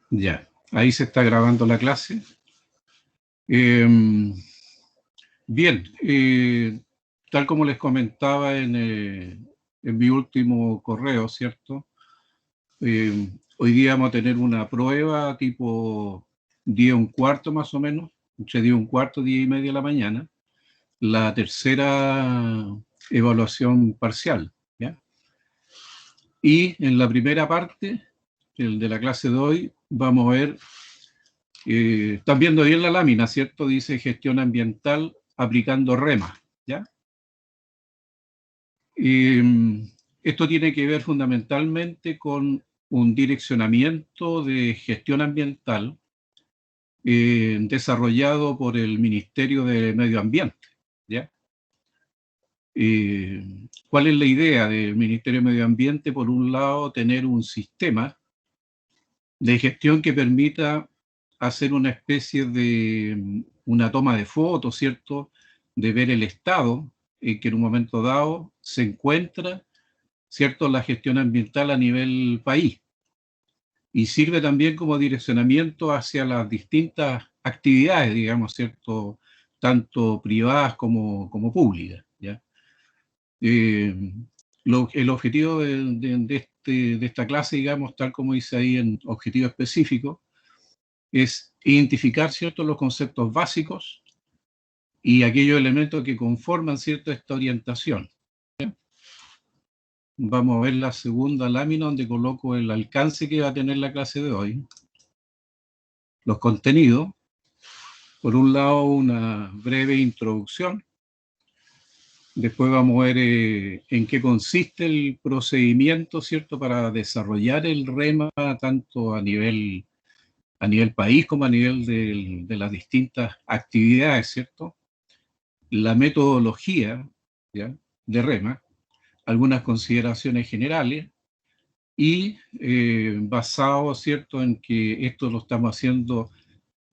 Ya, ahí se está grabando la clase. Eh, Bien, tal como les comentaba en mi último correo, ¿cierto? Hoy día vamos a tener una prueba tipo 10:15 más o menos, entre 10:15, 10:30 de la mañana, la tercera evaluación parcial, ¿ya? Y en la primera parte, el de la clase de hoy, vamos a ver, están viendo bien la lámina, ¿cierto? Dice gestión ambiental aplicando REMA, ¿ya? Esto tiene que ver fundamentalmente con un direccionamiento de gestión ambiental desarrollado por el Ministerio de Medio Ambiente, ¿ya? ¿Cuál es la idea del Ministerio de Medio Ambiente? Por un lado, tener un sistema de gestión que permita hacer una especie de una toma de fotos, ¿cierto? De ver el estado en que en un momento dado se encuentra, ¿cierto? La gestión ambiental a nivel país. Y sirve también como direccionamiento hacia las distintas actividades, digamos, ¿cierto? Tanto privadas como públicas, ¿ya? Eh, el objetivo de esta clase, digamos, tal como dice ahí en objetivo específico, es identificar, ¿cierto?, los conceptos básicos y aquellos elementos que conforman, ¿cierto?, esta orientación. Vamos a ver la segunda lámina donde coloco el alcance que va a tener la clase de hoy. Los contenidos. Por un lado, una breve introducción. Después vamos a ver en qué consiste el procedimiento, ¿cierto?, para desarrollar el REMA, tanto a nivel país como a nivel de las distintas actividades, ¿cierto? La metodología, ¿ya?, de REMA, algunas consideraciones generales y basado, ¿cierto?, en que esto lo estamos haciendo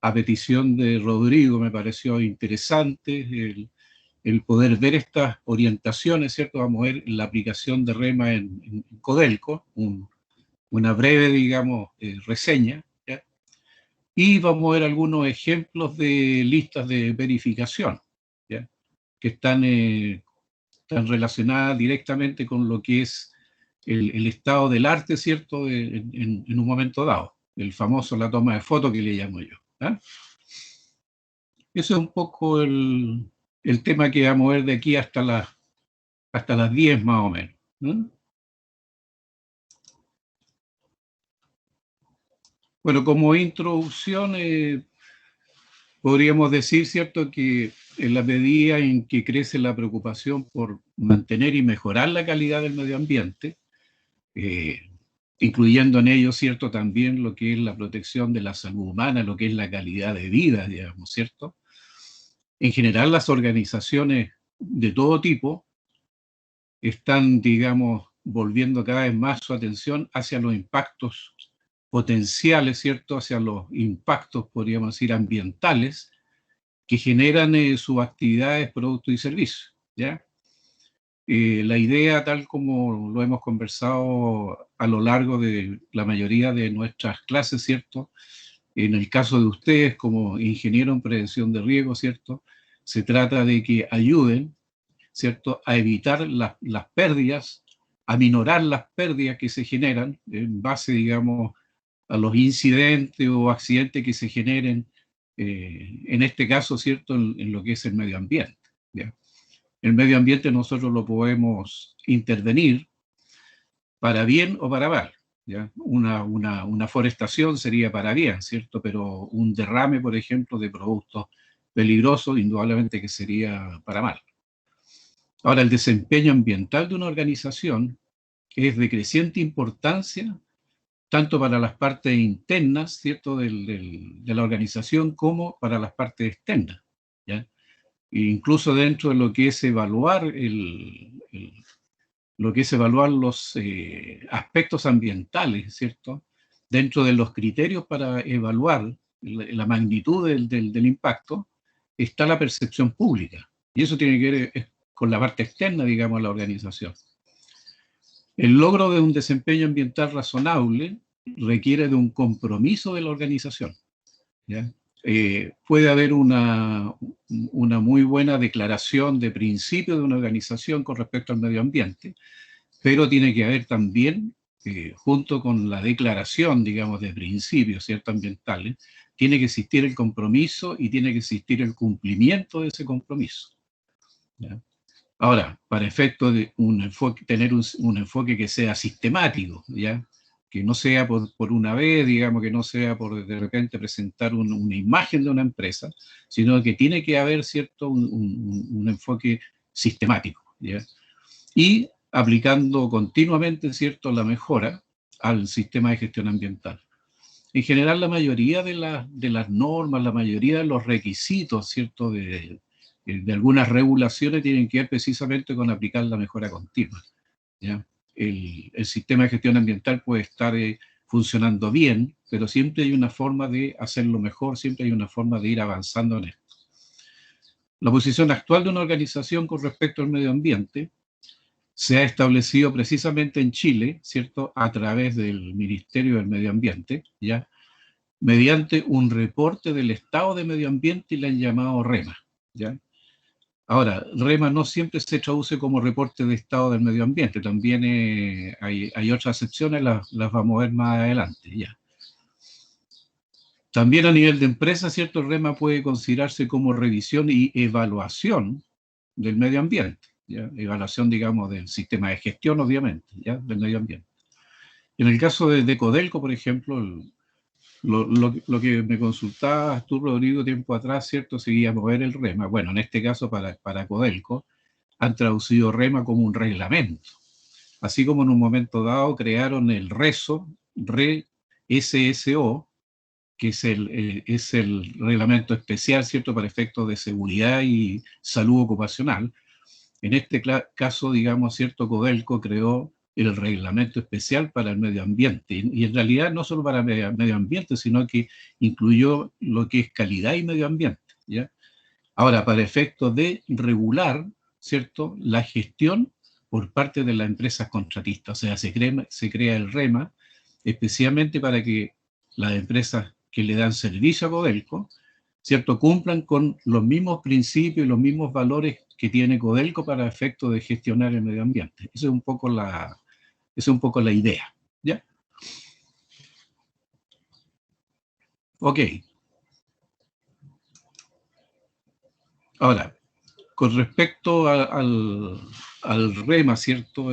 a petición de Rodrigo, me pareció interesante el poder ver estas orientaciones, ¿cierto? Vamos a ver la aplicación de REMA en Codelco, una breve, digamos, reseña, ¿ya? Y vamos a ver algunos ejemplos de listas de verificación, ¿ya?, que están relacionadas directamente con lo que es el estado del arte, ¿cierto?, en un momento dado, el famoso la toma de foto que le llamo yo, ¿eh? Eso es un poco el tema que vamos a ver de aquí hasta las 10 más o menos, ¿no? Bueno, como introducción, podríamos decir, ¿cierto?, que en la medida en que crece la preocupación por mantener y mejorar la calidad del medio ambiente, eh, incluyendo en ello, ¿cierto?, también lo que es la protección de la salud humana, lo que es la calidad de vida, digamos, ¿cierto? En general, las organizaciones de todo tipo están, digamos, volviendo cada vez más su atención hacia los impactos potenciales, ¿cierto? Hacia los impactos, podríamos decir, ambientales que generan sus actividades, productos y servicios, ¿ya? La idea, tal como lo hemos conversado a lo largo de la mayoría de nuestras clases, ¿cierto? En el caso de ustedes como ingeniero en prevención de riesgo, ¿cierto? Se trata de que ayuden, ¿cierto?, a evitar las pérdidas, a minorar las pérdidas que se generan en base, digamos, a los incidentes o accidentes que se generen, en este caso, ¿cierto?, en lo que es el medio ambiente, ¿ya? El medio ambiente nosotros lo podemos intervenir para bien o para mal, ¿ya? Una forestación sería para bien, ¿cierto? Pero un derrame, por ejemplo, de productos peligrosos, indudablemente que sería para mal. Ahora, el desempeño ambiental de una organización es de creciente importancia tanto para las partes internas, ¿cierto?, de la organización como para las partes externas, ¿ya? E incluso dentro de lo que es evaluar lo que es evaluar los aspectos ambientales, ¿cierto? Dentro de los criterios para evaluar la magnitud del impacto, está la percepción pública. Y eso tiene que ver con la parte externa, digamos, de la organización. El logro de un desempeño ambiental razonable requiere de un compromiso de la organización, ¿ya? Puede haber una muy buena declaración de principio de una organización con respecto al medio ambiente, pero tiene que haber también, junto con la declaración, digamos, de principios, ¿cierto?, ambientales, tiene que existir el compromiso y tiene que existir el cumplimiento de ese compromiso, ¿ya? Ahora, para efecto de un enfoque, tener un enfoque que sea sistemático, ¿ya? Que no sea por una vez, digamos, que no sea por de repente presentar una imagen de una empresa, sino que tiene que haber, ¿cierto?, un enfoque sistemático, ¿ya? Y aplicando continuamente, ¿cierto?, la mejora al sistema de gestión ambiental. En general, la mayoría de las normas, la mayoría de los requisitos, ¿cierto?, de algunas regulaciones tienen que ver precisamente con aplicar la mejora continua, ¿ya? El sistema de gestión ambiental puede estar funcionando bien, pero siempre hay una forma de hacerlo mejor, siempre hay una forma de ir avanzando en esto. La posición actual de una organización con respecto al medio ambiente se ha establecido precisamente en Chile, ¿cierto?, a través del Ministerio del Medio Ambiente, ¿ya?, mediante un reporte del estado de medio ambiente y le han llamado REMA, ¿ya? Ahora, REMA no siempre se traduce como reporte de estado del medio ambiente, también hay otras excepciones, las vamos a ver más adelante, ¿ya? También a nivel de empresa, ¿cierto?, REMA puede considerarse como revisión y evaluación del medio ambiente, ¿ya? Evaluación, digamos, del sistema de gestión, obviamente, ¿ya?, del medio ambiente. En el caso de Codelco, por ejemplo, lo que me consultabas tú, Rodrigo, tiempo atrás, ¿cierto?, seguía mover el REMA. Bueno, en este caso para Codelco, han traducido REMA como un reglamento. Así como en un momento dado crearon el RESO, RESSO, que es el reglamento especial, ¿cierto?, para efectos de seguridad y salud ocupacional. En este caso, digamos, ¿cierto?, Codelco creó el reglamento especial para el medio ambiente, y en realidad no solo para medio ambiente, sino que incluyó lo que es calidad y medio ambiente, ¿ya? Ahora, para efectos de regular, ¿cierto?, la gestión por parte de las empresas contratistas, o sea, se crea el REMA especialmente para que las empresas que le dan servicio a Codelco, ¿cierto?, cumplan con los mismos principios y los mismos valores que tiene Codelco para efectos de gestionar el medio ambiente. Esa es un poco la idea, ¿ya? Ok. Ahora, con respecto al REMA, ¿cierto?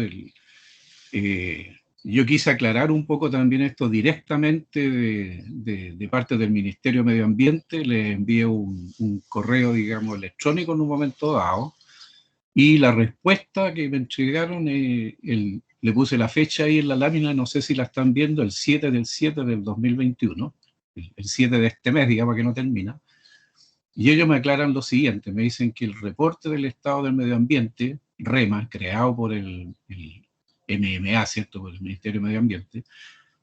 Yo quise aclarar un poco también esto directamente de parte del Ministerio de Medio Ambiente. Le envié un correo, digamos, electrónico en un momento dado, y la respuesta que me entregaron, le puse la fecha ahí en la lámina, no sé si la están viendo, el 7/7 del 2021, el 7 de este mes, digamos, que no termina. Y ellos me aclaran lo siguiente, me dicen que el reporte del estado del medio ambiente, REMA, creado por el MMA, ¿cierto?, por el Ministerio de Medio Ambiente,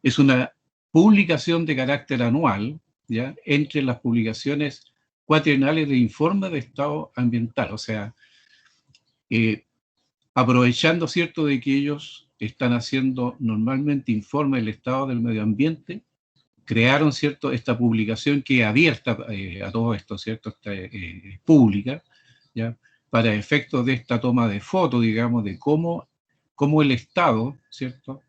es una publicación de carácter anual, ¿ya?, entre las publicaciones cuatrienales de informe de estado ambiental. O sea, aprovechando, ¿cierto?, de que ellos están haciendo normalmente informe del estado del medio ambiente, crearon, ¿cierto?, esta publicación que es abierta a todo esto, ¿cierto?, pública, ¿ya?, para efectos de esta toma de foto, digamos, de cómo el Estado, ¿cierto?,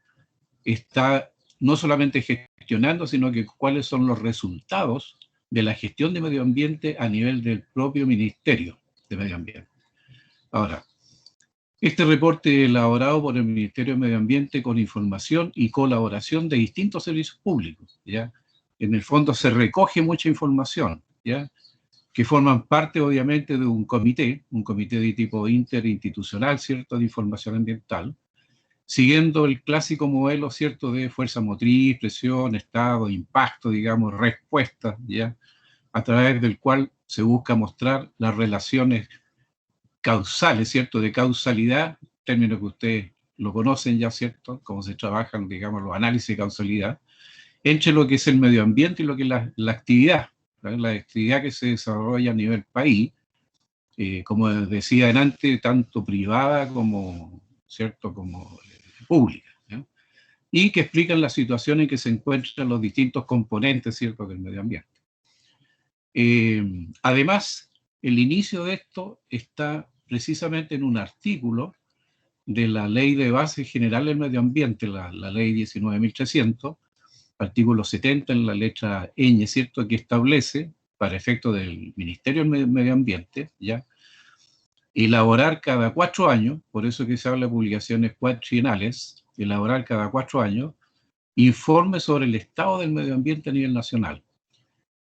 está no solamente gestionando, sino que cuáles son los resultados de la gestión de medio ambiente a nivel del propio Ministerio de Medio Ambiente. Ahora, este reporte elaborado por el Ministerio de Medio Ambiente con información y colaboración de distintos servicios públicos, ¿ya? En el fondo se recoge mucha información, ¿ya?, que forman parte obviamente de un comité de tipo interinstitucional, ¿cierto?, de información ambiental, siguiendo el clásico modelo, ¿cierto?, de fuerza motriz, presión, estado, impacto, digamos, respuesta, ¿ya?, a través del cual se busca mostrar las relaciones causales, ¿cierto?, de causalidad, término que ustedes lo conocen ya, ¿cierto?, cómo se trabajan, digamos, los análisis de causalidad, entre lo que es el medio ambiente y lo que es la actividad, ¿vale?, la actividad que se desarrolla a nivel país, como decía antes, tanto privada como, ¿cierto?, como pública, ¿ya? y que explican la situación en que se encuentran los distintos componentes, ¿cierto?, del medio ambiente. Además, el inicio de esto está precisamente en un artículo de la Ley de Base General del Medio Ambiente, la Ley 19.300, artículo 70 en la letra ñ, ¿cierto?, que establece, para efecto del Ministerio del Medio Ambiente, ya, elaborar cada 4 años, por eso que se habla de publicaciones cuatrienales, elaborar cada 4 años, informes sobre el estado del medio ambiente a nivel nacional.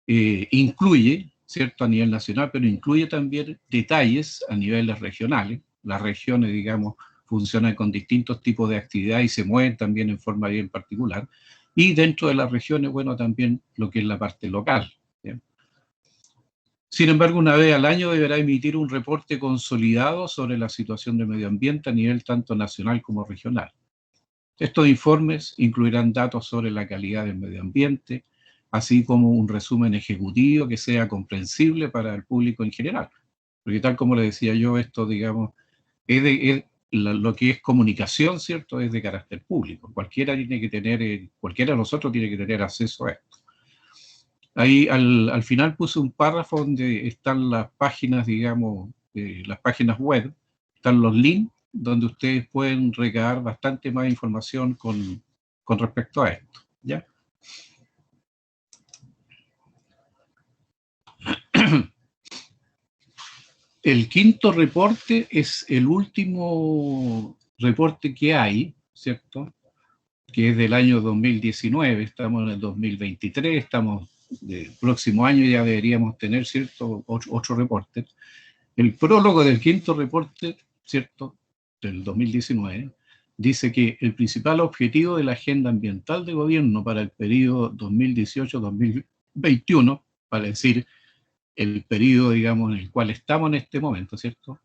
Incluye, ¿cierto?, a nivel nacional, pero incluye también detalles a niveles regionales. Las regiones, digamos, funcionan con distintos tipos de actividad y se mueven también en forma bien particular. Y dentro de las regiones, bueno, también lo que es la parte local. ¿Bien? Sin embargo, una vez al año deberá emitir un reporte consolidado sobre la situación del medio ambiente a nivel tanto nacional como regional. Estos informes incluirán datos sobre la calidad del medio ambiente, así como un resumen ejecutivo que sea comprensible para el público en general. Porque tal como le decía yo, esto, digamos, lo que es comunicación, ¿cierto?, es de carácter público. Cualquiera de nosotros tiene que tener acceso a esto. Ahí al final puse un párrafo donde están las páginas, digamos, las páginas web, están los links donde ustedes pueden recabar bastante más información con respecto a esto, ¿ya? El quinto reporte es el último reporte que hay, ¿cierto?, que es del año 2019, estamos en el 2023, el próximo año ya deberíamos tener, ¿cierto?, otro reporte. El prólogo del quinto reporte, ¿cierto?, del 2019, dice que el principal objetivo de la agenda ambiental de gobierno para el periodo 2018-2021, para decir el periodo, digamos, en el cual estamos en este momento, ¿cierto?,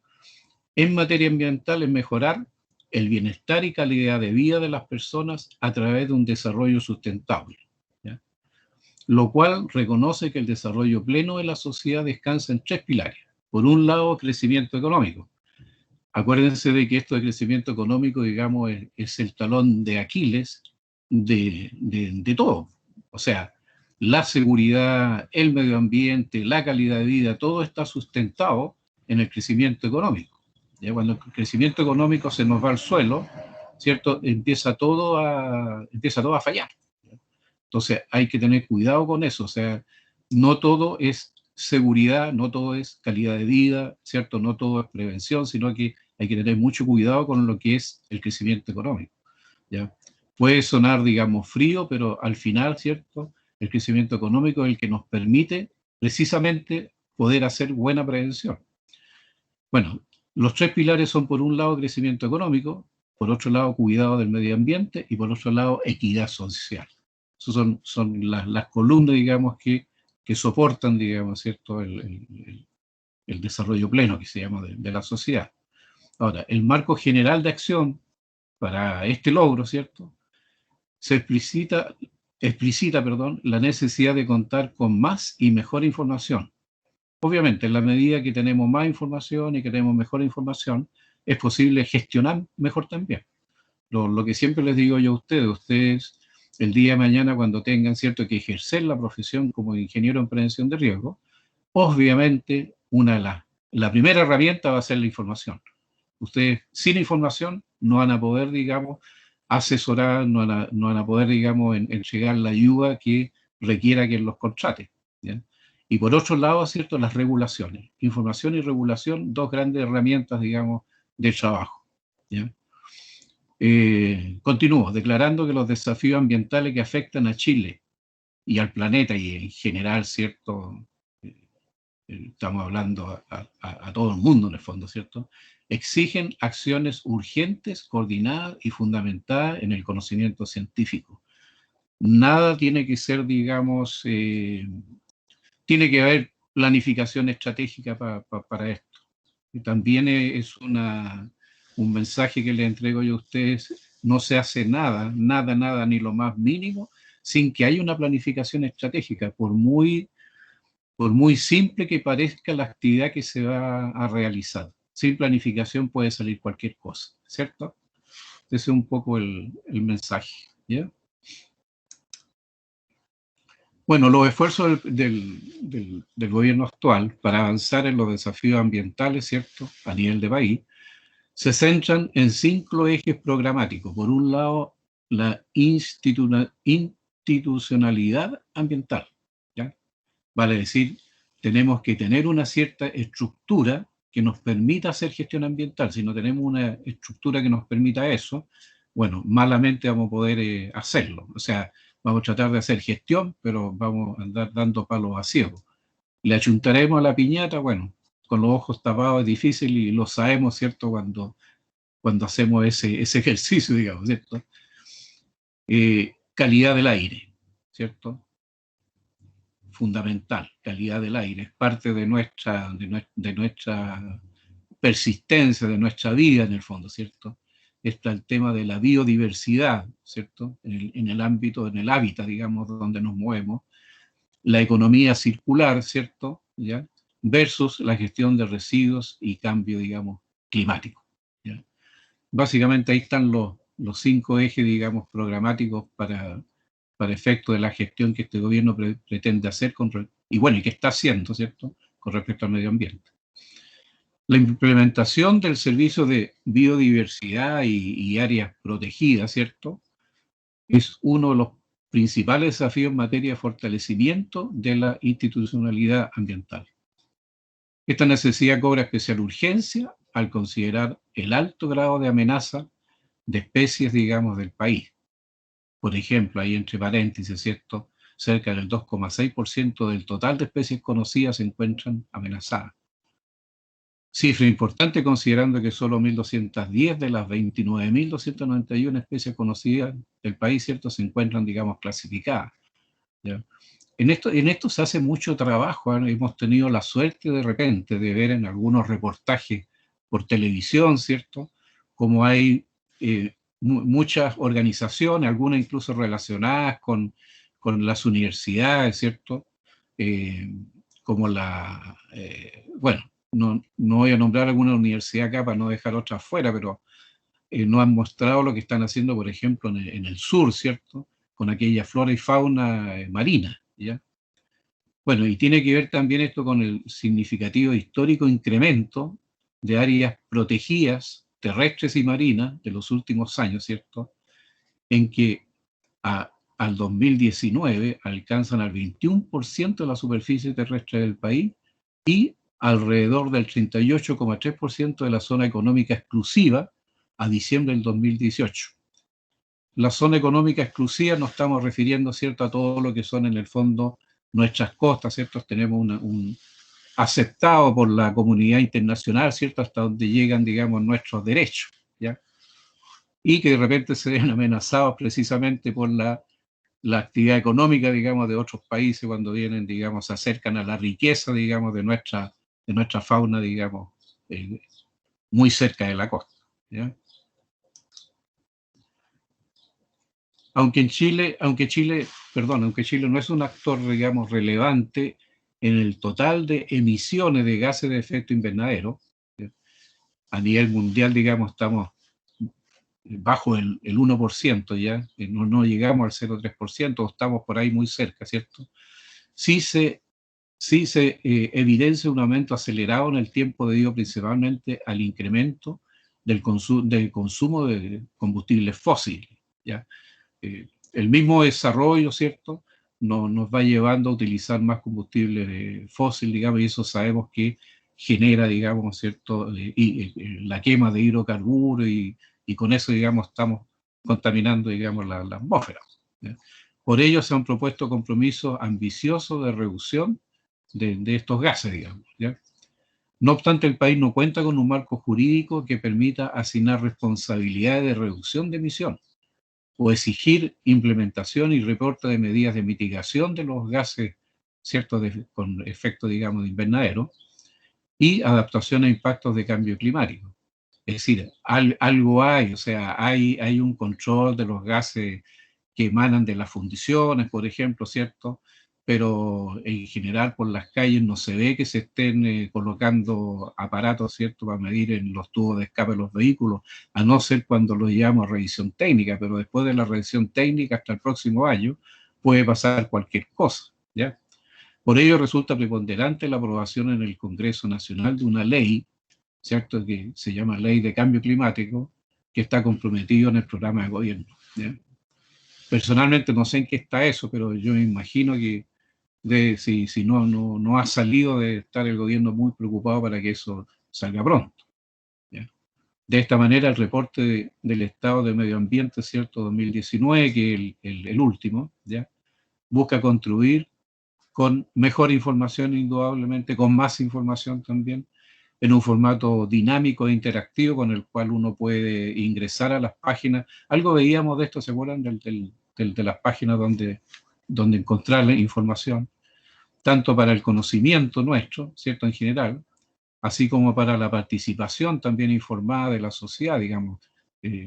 en materia ambiental es mejorar el bienestar y calidad de vida de las personas a través de un desarrollo sustentable, ¿ya? Lo cual reconoce que el desarrollo pleno de la sociedad descansa en 3 pilares. Por un lado, crecimiento económico. Acuérdense de que esto de crecimiento económico, digamos, es el talón de Aquiles de todo. O sea, la seguridad, el medio ambiente, la calidad de vida, todo está sustentado en el crecimiento económico. ¿Ya? Cuando el crecimiento económico se nos va al suelo, ¿cierto?, empieza todo a fallar. Entonces hay que tener cuidado con eso. O sea, no todo es seguridad, no todo es calidad de vida, ¿cierto? No todo es prevención, sino que hay que tener mucho cuidado con lo que es el crecimiento económico, ¿ya? Puede sonar, digamos, frío, pero al final, ¿cierto?, el crecimiento económico es el que nos permite precisamente poder hacer buena prevención. Bueno, los 3 pilares son, por un lado, crecimiento económico, por otro lado, cuidado del medio ambiente y por otro lado, equidad social. Esas son las columnas, digamos, que soportan, digamos, ¿cierto?, el desarrollo pleno, que se llama, de la sociedad. Ahora, el marco general de acción para este logro, ¿cierto?, se explicita, la necesidad de contar con más y mejor información. Obviamente, en la medida que tenemos más información y que tenemos mejor información, es posible gestionar mejor también. Lo que siempre les digo yo a ustedes el día de mañana, cuando tengan, ¿cierto?, que ejercer la profesión como ingeniero en prevención de riesgo, obviamente la primera herramienta va a ser la información. Ustedes sin información no van a poder, digamos, asesorar, no van a poder, digamos, entregar la ayuda que requiera quien los contrate, ¿ya? Y por otro lado, ¿cierto?, las regulaciones. Información y regulación, dos grandes herramientas, digamos, de trabajo, ¿ya? Continúo declarando que los desafíos ambientales que afectan a Chile y al planeta y en general, ¿cierto? Estamos hablando a todo el mundo en el fondo, ¿cierto? Exigen acciones urgentes, coordinadas y fundamentadas en el conocimiento científico. Nada tiene que ser, digamos, tiene que haber planificación estratégica para esto. Y también es un mensaje que les entrego yo a ustedes: no se hace nada, ni lo más mínimo, sin que haya una planificación estratégica, por muy simple que parezca la actividad que se va a realizar. Sin planificación puede salir cualquier cosa, ¿cierto? Ese es un poco el mensaje. ¿ya? Bueno, los esfuerzos del gobierno actual para avanzar en los desafíos ambientales, ¿cierto?, a nivel de país, se centran en 5 ejes programáticos. Por un lado, la institucionalidad ambiental, ¿ya? Vale decir, tenemos que tener una cierta estructura que nos permita hacer gestión ambiental. Si no tenemos una estructura que nos permita eso, bueno, malamente vamos a poder hacerlo. O sea, vamos a tratar de hacer gestión, pero vamos a andar dando palos a ciego. Le achuntaremos a la piñata, bueno, con los ojos tapados es difícil y lo sabemos, ¿cierto?, cuando hacemos ese ejercicio, digamos, ¿cierto? Calidad del aire, ¿cierto? Fundamental, calidad del aire, es parte de nuestra persistencia, de nuestra vida en el fondo, ¿cierto? Está el tema de la biodiversidad, ¿cierto? En el ámbito, en el hábitat, digamos, donde nos movemos, la economía circular, ¿cierto? ¿Ya? Versus la gestión de residuos y cambio, digamos, climático, ¿ya? Básicamente ahí están los 5 ejes, digamos, programáticos para efecto de la gestión que este gobierno pretende hacer y bueno, y que está haciendo, ¿cierto?, con respecto al medio ambiente. La implementación del servicio de biodiversidad y áreas protegidas, ¿cierto?, es uno de los principales desafíos en materia de fortalecimiento de la institucionalidad ambiental. Esta necesidad cobra especial urgencia al considerar el alto grado de amenaza de especies, digamos, del país. Por ejemplo, ahí entre paréntesis, ¿cierto?, cerca del 2,6% del total de especies conocidas se encuentran amenazadas. Cifra importante considerando que solo 1.210 de las 29.291 especies conocidas del país, ¿cierto?, se encuentran, digamos, clasificadas, ¿ya? En esto se hace mucho trabajo, ¿eh? Hemos tenido la suerte de repente de ver en algunos reportajes por televisión, ¿cierto?, como hay muchas organizaciones, algunas incluso relacionadas con las universidades, ¿cierto? Como bueno, no voy a nombrar alguna universidad acá para no dejar otras fuera, pero nos han mostrado lo que están haciendo, por ejemplo, en el sur, ¿cierto?, con aquella flora y fauna marina, ¿ya? Bueno, y tiene que ver también esto con el significativo histórico incremento de áreas protegidas, terrestres y marinas, de los últimos años, ¿cierto?, en que al 2019 alcanzan al 21% de la superficie terrestre del país y alrededor del 38,3% de la zona económica exclusiva a diciembre del 2018. La zona económica exclusiva nos estamos refiriendo, ¿cierto?, a todo lo que son en el fondo nuestras costas, ¿cierto? Tenemos un aceptado por la comunidad internacional, ¿cierto?, hasta donde llegan, digamos, nuestros derechos, ¿ya? Y que de repente se ven amenazados precisamente por la actividad económica, digamos, de otros países cuando vienen, digamos, se acercan a la riqueza, digamos, de nuestra fauna, digamos, muy cerca de la costa, ¿ya? Aunque Chile no es un actor, digamos, relevante en el total de emisiones de gases de efecto invernadero, ¿sí?, a nivel mundial, digamos, estamos bajo el 1%, ya, no llegamos al 0,3%, estamos por ahí muy cerca, ¿cierto? Sí se evidencia un aumento acelerado en el tiempo debido principalmente al incremento del consumo de combustibles fósiles, ¿ya? El mismo desarrollo, ¿cierto?, nos va llevando a utilizar más combustible fósil, digamos, y eso sabemos que genera, digamos, ¿cierto?, la quema de hidrocarburos y con eso, digamos, estamos contaminando, digamos, la atmósfera, ¿ya? Por ello se han propuesto compromisos ambiciosos de reducción de estos gases, digamos, ¿ya? No obstante, el país no cuenta con un marco jurídico que permita asignar responsabilidades de reducción de emisiones o exigir implementación y reporte de medidas de mitigación de los gases, ¿cierto?, con efecto, digamos, de invernadero y adaptación a impactos de cambio climático. Es decir, algo hay, o sea, hay un control de los gases que emanan de las fundiciones, por ejemplo, ¿cierto? pero en general por las calles no se ve que se estén colocando aparatos, ¿cierto?, para medir en los tubos de escape de los vehículos, a no ser cuando los llevamos a revisión técnica, pero después de la revisión técnica hasta el próximo año puede pasar cualquier cosa, ¿ya? Por ello resulta preponderante la aprobación en el Congreso Nacional de una ley, ¿cierto?, que se llama Ley de Cambio Climático, que está comprometido en el programa de gobierno, ¿ya? Personalmente no sé en qué está eso, pero yo me imagino que si no ha salido de estar el gobierno muy preocupado para que eso salga pronto, ¿ya? De esta manera, el reporte del Estado de Medio Ambiente, ¿cierto?, 2019, que es el último, ¿ya?, busca contribuir con mejor información, indudablemente, con más información también, en un formato dinámico e interactivo con el cual uno puede ingresar a las páginas. Algo veíamos de esto, ¿se acuerdan? De las páginas donde encontrar la información, tanto para el conocimiento nuestro, ¿cierto?, en general, así como para la participación también informada de la sociedad, digamos.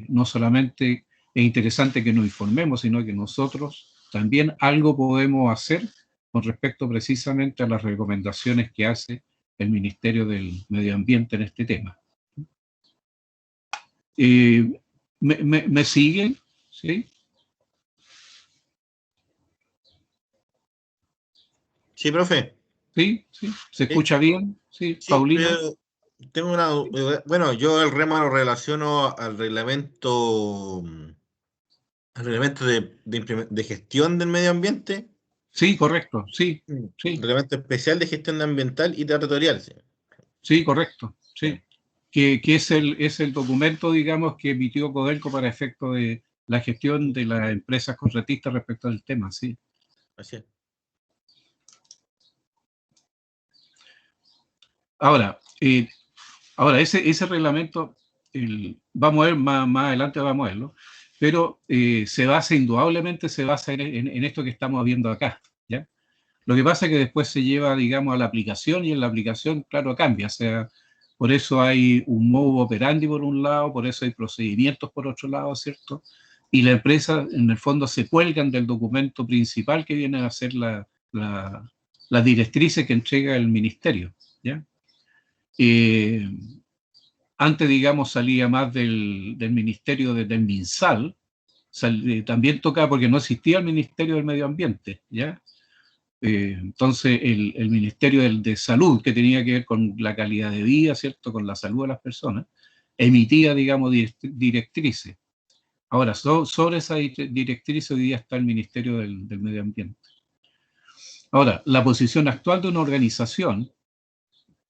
No solamente es interesante que nos informemos, sino que nosotros también algo podemos hacer con respecto precisamente a las recomendaciones que hace el Ministerio del Medio Ambiente en este tema. ¿Me siguen? ¿Sí? Sí, profe. ¿Sí? ¿Sí? ¿Se escucha bien? ¿Sí? Sí, ¿Paulino? pero tengo una... Bueno, yo el remo lo relaciono al reglamento de gestión del medio ambiente, Sí, correcto. Sí, sí, reglamento especial de gestión ambiental y territorial. Sí. sí, correcto. Ya, Sí. Que es el documento, digamos, que emitió Codelco para efecto de la gestión de las empresas contratistas respecto al tema, sí. así es. Ahora, ese reglamento, vamos a ver, más adelante vamos a verlo, pero indudablemente se basa en esto que estamos viendo acá, ¿ya? Lo que pasa es que después se lleva, digamos, a la aplicación y en la aplicación, claro, cambia. O sea, por eso hay un modo operandi por un lado, por eso hay procedimientos por otro lado, ¿cierto? Y la empresa, en el fondo, se cuelgan del documento principal que viene a ser las directrices que entrega el ministerio, ¿ya? Eh, Antes, digamos, salía más del ministerio del MinSal, también tocaba porque no existía el Ministerio del Medio Ambiente, ¿ya? Entonces, el Ministerio de Salud, que tenía que ver con la calidad de vida, ¿cierto?, con la salud de las personas, emitía, digamos, directrices. Ahora, sobre esa directriz hoy día está el Ministerio del Medio Ambiente. Ahora, la posición actual de una organización,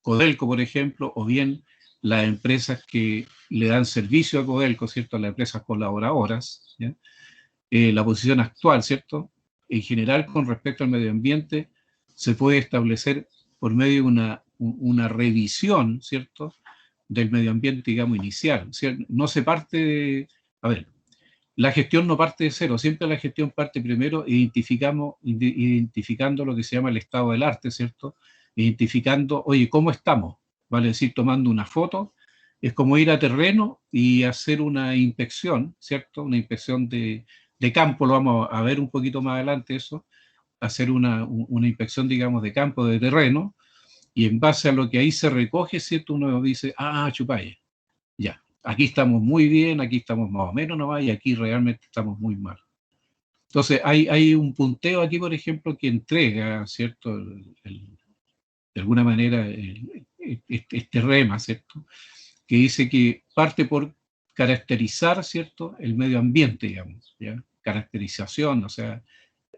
Codelco, por ejemplo, o bien las empresas que le dan servicio a Codelco, ¿cierto?, las empresas colaboradoras, ¿ya? La posición actual, ¿cierto?, en general con respecto al medio ambiente, se puede establecer por medio de una revisión, ¿cierto?, del medio ambiente, digamos, inicial. ¿Cierto? No se parte a ver, la gestión no parte de cero, siempre la gestión parte primero identificando lo que se llama el estado del arte, ¿cierto? Identificando, oye, ¿cómo estamos? Vale decir, tomando una foto, es como ir a terreno y hacer una inspección, ¿cierto? Una inspección de campo, lo vamos a ver un poquito más adelante eso, hacer una inspección, digamos, de campo, de terreno, y en base a lo que ahí se recoge, ¿cierto? Uno dice, chupaya, ya, aquí estamos muy bien, aquí estamos más o menos nomás, y aquí realmente estamos muy mal. Entonces, hay un punteo aquí, por ejemplo, que entrega, ¿cierto?, de alguna manera, este rema, ¿cierto?, que dice que parte por caracterizar, ¿cierto?, el medio ambiente, digamos, ¿ya? Caracterización, o sea,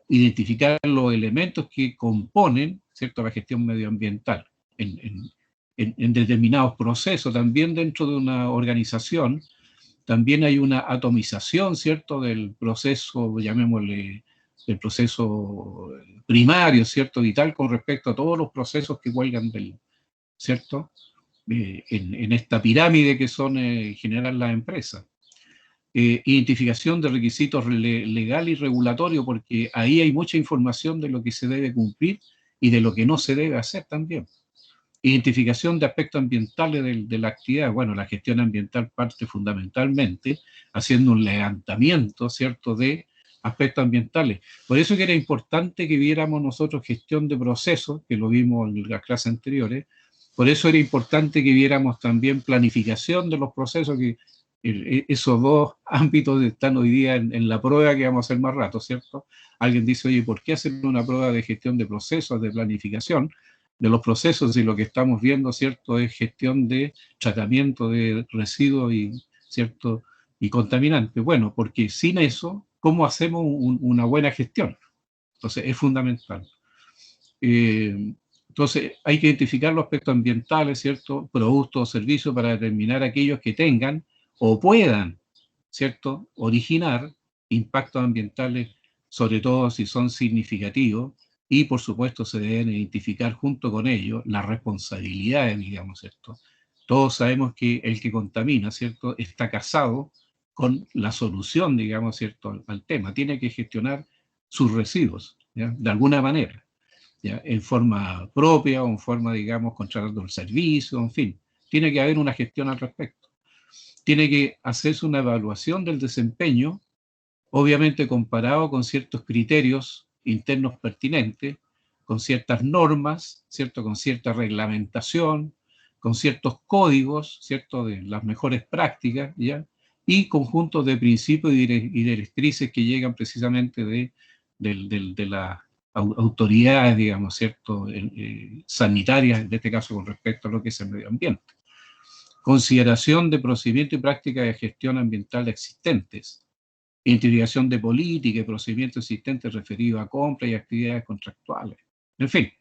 identificar los elementos que componen, ¿cierto?, la gestión medioambiental en determinados procesos. También dentro de una organización, también hay una atomización, ¿cierto?, del proceso, llamémosle, el proceso primario, ¿cierto?, vital con respecto a todos los procesos que cuelgan ¿cierto?, en esta pirámide que son en general las empresas. Identificación de requisitos legal y regulatorio, porque ahí hay mucha información de lo que se debe cumplir y de lo que no se debe hacer también. Identificación de aspectos ambientales de la actividad. Bueno, la gestión ambiental parte fundamentalmente haciendo un levantamiento, ¿cierto?, de aspectos ambientales. Por eso que era importante que viéramos nosotros gestión de procesos, que lo vimos en las clases anteriores. Por eso era importante que viéramos también planificación de los procesos, que esos dos ámbitos están hoy día en la prueba que vamos a hacer más rato, ¿cierto? Alguien dice, oye, ¿por qué hacer una prueba de gestión de procesos, de planificación de los procesos, si lo que estamos viendo, ¿cierto?, es gestión de tratamiento de residuos y, ¿cierto?, y contaminantes? Bueno, porque sin eso, ¿cómo hacemos una buena gestión? Entonces, es fundamental. Entonces, hay que identificar los aspectos ambientales, ¿cierto?, productos o servicios para determinar aquellos que tengan o puedan, ¿cierto?, originar impactos ambientales, sobre todo si son significativos, y por supuesto se deben identificar junto con ellos las responsabilidades, digamos, ¿cierto? Todos sabemos que el que contamina, ¿cierto?, está casado con la solución, digamos, ¿cierto?, al tema. Tiene que gestionar sus residuos, ¿ya?, de alguna manera, ¿ya?, en forma propia o en forma, digamos, contratando el servicio, en fin. Tiene que haber una gestión al respecto. Tiene que hacerse una evaluación del desempeño, obviamente comparado con ciertos criterios internos pertinentes, con ciertas normas, ¿cierto?, con cierta reglamentación, con ciertos códigos, ¿cierto?, de las mejores prácticas, ¿ya?, y conjuntos de principios y directrices que llegan precisamente de las autoridades, digamos, ¿cierto?, sanitarias, en este caso con respecto a lo que es el medio ambiente. Consideración de procedimientos y prácticas de gestión ambiental existentes, integración de política y procedimientos existentes referidos a compras y actividades contractuales. En fin,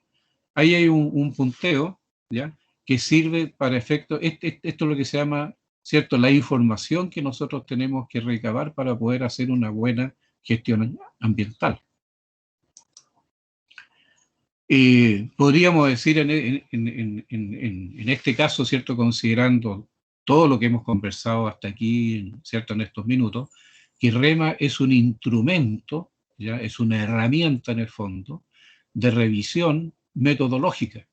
ahí hay un punteo, ¿ya?, que sirve para efectos, esto es lo que se llama, ¿cierto?, la información que nosotros tenemos que recabar para poder hacer una buena gestión ambiental. Podríamos decir en este caso, ¿cierto?, considerando todo lo que hemos conversado hasta aquí, ¿cierto?, en estos minutos, que REMA es un instrumento, ¿ya?, es una herramienta en el fondo de revisión metodológica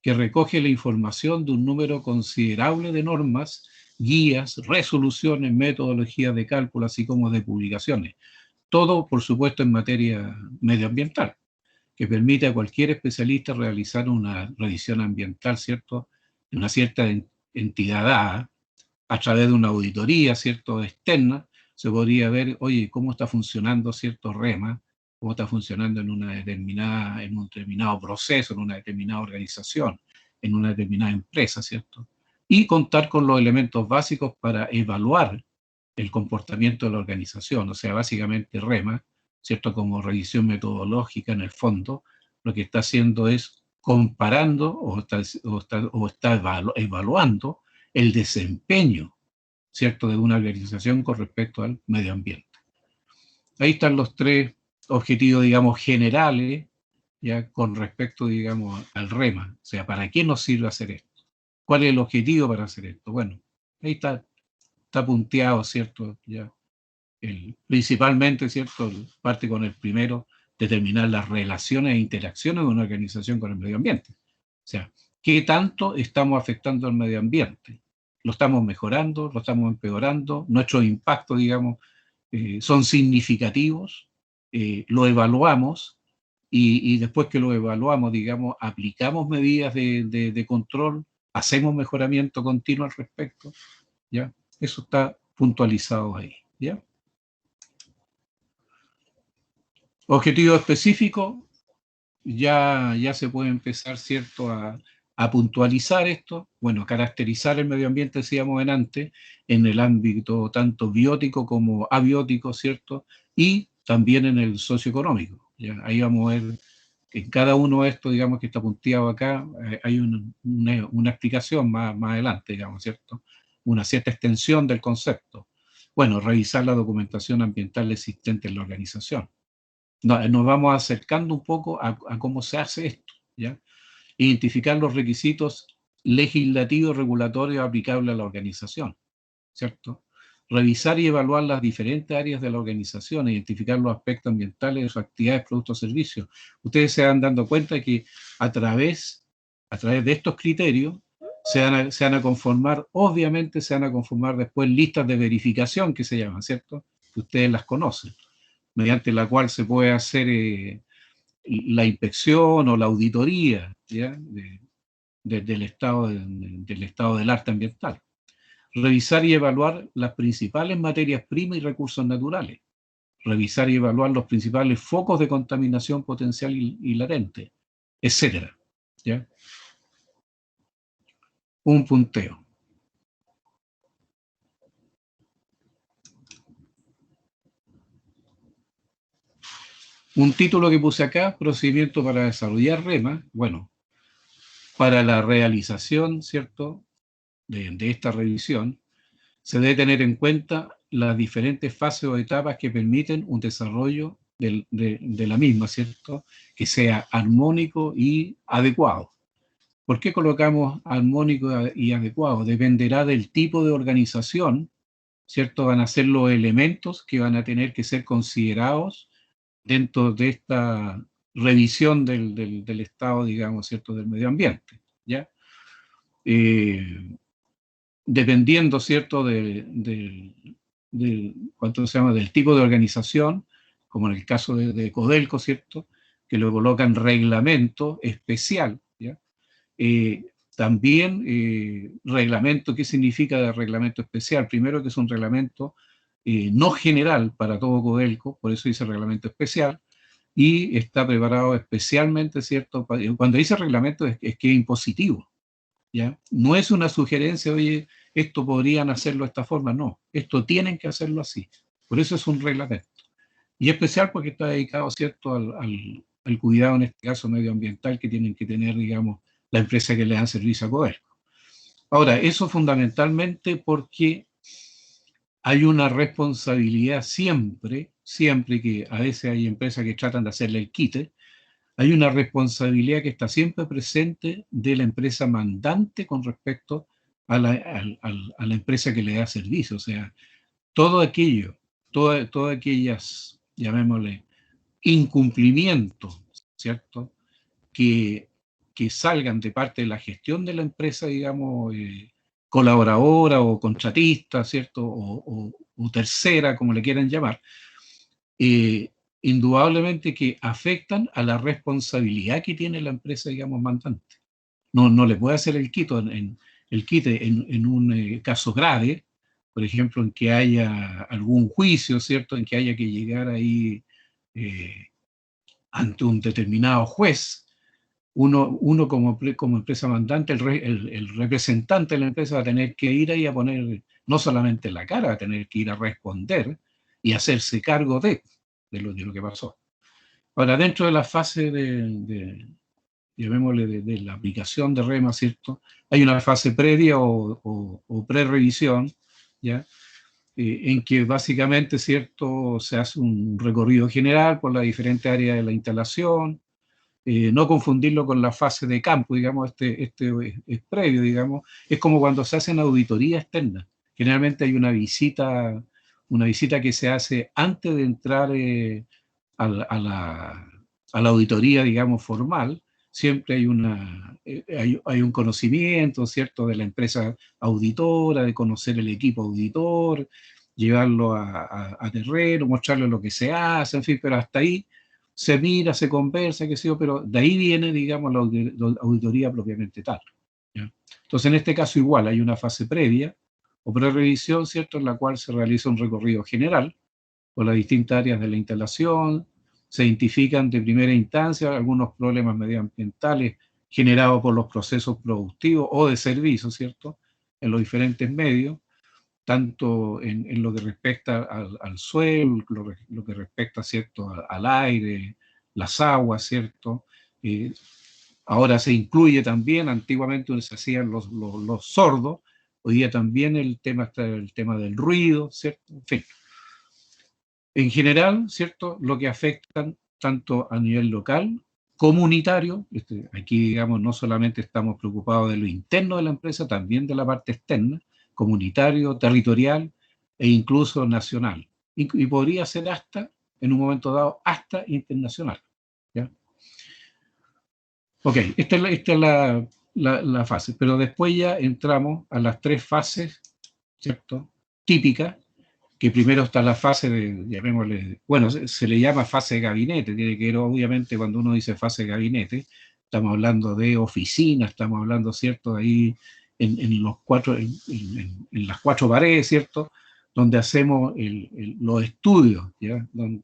que recoge la información de un número considerable de normas, guías, resoluciones, metodologías de cálculo, así como de publicaciones. Todo, por supuesto, en materia medioambiental, que permite a cualquier especialista realizar una revisión ambiental, ¿cierto?, en una cierta entidad dada, a través de una auditoría, ¿cierto?, externa, se podría ver, oye, cómo está funcionando cierto REMA, cómo está funcionando en un determinado proceso, en una determinada organización, en una determinada empresa, ¿cierto? Y contar con los elementos básicos para evaluar el comportamiento de la organización, o sea, básicamente REMA, ¿cierto?, como revisión metodológica en el fondo, lo que está haciendo es comparando o está evaluando el desempeño, ¿cierto?, de una organización con respecto al medio ambiente. Ahí están los tres objetivos, digamos, generales, ya con respecto, digamos, al REMA. O sea, ¿para qué nos sirve hacer esto? ¿Cuál es el objetivo para hacer esto? Bueno, ahí está punteado, ¿cierto? Ya, principalmente, ¿cierto?, parte con el primero, determinar las relaciones e interacciones de una organización con el medio ambiente. O sea, ¿qué tanto estamos afectando al medio ambiente? ¿Lo estamos mejorando? ¿Lo estamos empeorando? ¿Nuestros impactos, digamos, son significativos? ¿Lo evaluamos? Y después que lo evaluamos, digamos, aplicamos medidas de control, hacemos mejoramiento continuo al respecto, ¿ya? Eso está puntualizado ahí, ¿ya? Objetivo específico, ya se puede empezar, ¿cierto?, a puntualizar esto, bueno, caracterizar el medio ambiente, decíamos antes, en el ámbito tanto biótico como abiótico, ¿cierto?, y también en el socioeconómico. ¿Ya? Ahí vamos a ver que en cada uno de estos, digamos, que está punteado acá, hay una explicación más adelante, digamos, ¿cierto?, una cierta extensión del concepto. Bueno, revisar la documentación ambiental existente en la organización. Nos vamos acercando un poco a cómo se hace esto, ¿ya? Identificar los requisitos legislativos regulatorios aplicables a la organización, ¿cierto? Revisar y evaluar las diferentes áreas de la organización, identificar los aspectos ambientales de sus actividades, productos, servicios. Ustedes se van dando cuenta que a través de estos criterios se van a conformar, obviamente se van a conformar después listas de verificación que se llaman, ¿cierto? Que ustedes las conocen. mediante la cual se puede hacer la inspección o la auditoría, ¿ya? Del estado del arte ambiental. Revisar y evaluar las principales materias primas y recursos naturales. Revisar y evaluar los principales focos de contaminación potencial y latente, etcétera, ¿ya? Un punteo. Un título que puse acá, procedimiento para desarrollar REMA. Bueno, para la realización, ¿cierto?, de esta revisión, se debe tener en cuenta las diferentes fases o etapas que permiten un desarrollo de la misma, ¿cierto?, que sea armónico y adecuado. ¿Por qué colocamos armónico y adecuado? Dependerá del tipo de organización, ¿cierto? Van a ser los elementos que van a tener que ser considerados dentro de esta revisión del estado, digamos, ¿cierto?, del medio ambiente, ¿ya? Dependiendo, ¿cierto?, ¿cuánto se llama?, del tipo de organización, como en el caso de Codelco, ¿cierto?, que lo colocan reglamento especial, ¿ya? También reglamento, ¿qué significa de reglamento especial? Primero, que es un reglamento no general para todo Codelco, por eso dice reglamento especial, y está preparado especialmente, ¿cierto? Cuando dice reglamento es que es impositivo, ¿ya? No es una sugerencia, oye, esto podrían hacerlo de esta forma, no, esto tienen que hacerlo así. Por eso es un reglamento. Y especial porque está dedicado, ¿cierto?, al cuidado, en este caso medioambiental, que tienen que tener, digamos, la empresa que le dan servicio a Codelco. Ahora, eso fundamentalmente porque hay una responsabilidad siempre que a veces hay empresas que tratan de hacerle el quite, hay una responsabilidad que está siempre presente de la empresa mandante con respecto a la empresa que le da servicio. O sea, todo aquello, todas aquellas, llamémosle, incumplimientos, ¿cierto?, que, que salgan de parte de la gestión de la empresa, digamos, colaboradora o contratista, ¿cierto?, o tercera, como le quieran llamar, eh, indudablemente que afectan a la responsabilidad que tiene la empresa, digamos, mandante. No le puede hacer el quite en un caso grave, por ejemplo, en que haya algún juicio, ¿cierto?, en que haya que llegar ahí ante un determinado juez. Uno como empresa mandante, el representante de la empresa va a tener que ir ahí a poner no solamente la cara, va a tener que ir a responder y hacerse cargo de lo que pasó. Ahora, dentro de la fase llamémosle, de la aplicación de REMA, ¿cierto?, hay una fase previa o pre-revisión, ¿ya?, en que básicamente, ¿cierto?, se hace un recorrido general por las diferentes áreas de la instalación, no confundirlo con la fase de campo, digamos, este es previo, digamos, es como cuando se hacen auditorías externas. Generalmente hay una visita que se hace antes de entrar a la auditoría, digamos, formal. Siempre hay un conocimiento, ¿cierto?, de la empresa auditora, de conocer el equipo auditor, llevarlo a terreno, mostrarle lo que se hace, en fin, pero hasta ahí se mira, se conversa, qué sé yo, pero de ahí viene, digamos, la auditoría propiamente tal, ¿ya? Entonces, en este caso igual, hay una fase previa o pre-revisión, ¿cierto?, en la cual se realiza un recorrido general por las distintas áreas de la instalación, se identifican de primera instancia algunos problemas medioambientales generados por los procesos productivos o de servicio, ¿cierto?, en los diferentes medios, tanto en lo que respecta al suelo, lo que respecta, ¿cierto?, al aire, las aguas, ¿cierto? Ahora se incluye también, antiguamente se hacían los sordos, hoy día también el tema del ruido, ¿cierto? En fin. En general, ¿cierto?, lo que afectan tanto a nivel local, comunitario, aquí, digamos, no solamente estamos preocupados de lo interno de la empresa, también de la parte externa, comunitario, territorial e incluso nacional. Y podría ser hasta, en un momento dado, hasta internacional, ¿ya? Ok, esta es la fase, pero después ya entramos a las tres fases, ¿cierto?, típicas, que primero está la fase de, llamémosle, bueno, se le llama fase de gabinete, tiene que ver obviamente cuando uno dice fase de gabinete, estamos hablando de oficina, estamos hablando, ¿cierto? Ahí en los cuatro, en las cuatro paredes, ¿cierto? Donde hacemos los estudios, ¿ya? Donde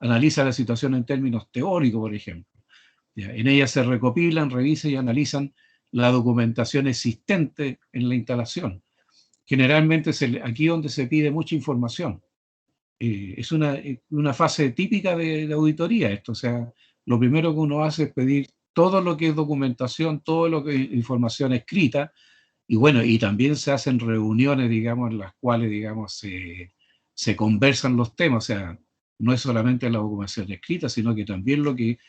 analiza la situación en términos teóricos, por ejemplo. ¿Ya? En ella se recopilan, revisan y analizan la documentación existente en la instalación. Generalmente aquí donde se pide mucha información. Es una fase típica de auditoría esto, o sea, lo primero que uno hace es pedir todo lo que es documentación, todo lo que es información escrita, y bueno, y también se hacen reuniones, digamos, en las cuales, digamos, se conversan los temas, o sea, no es solamente la documentación escrita, sino que también lo que,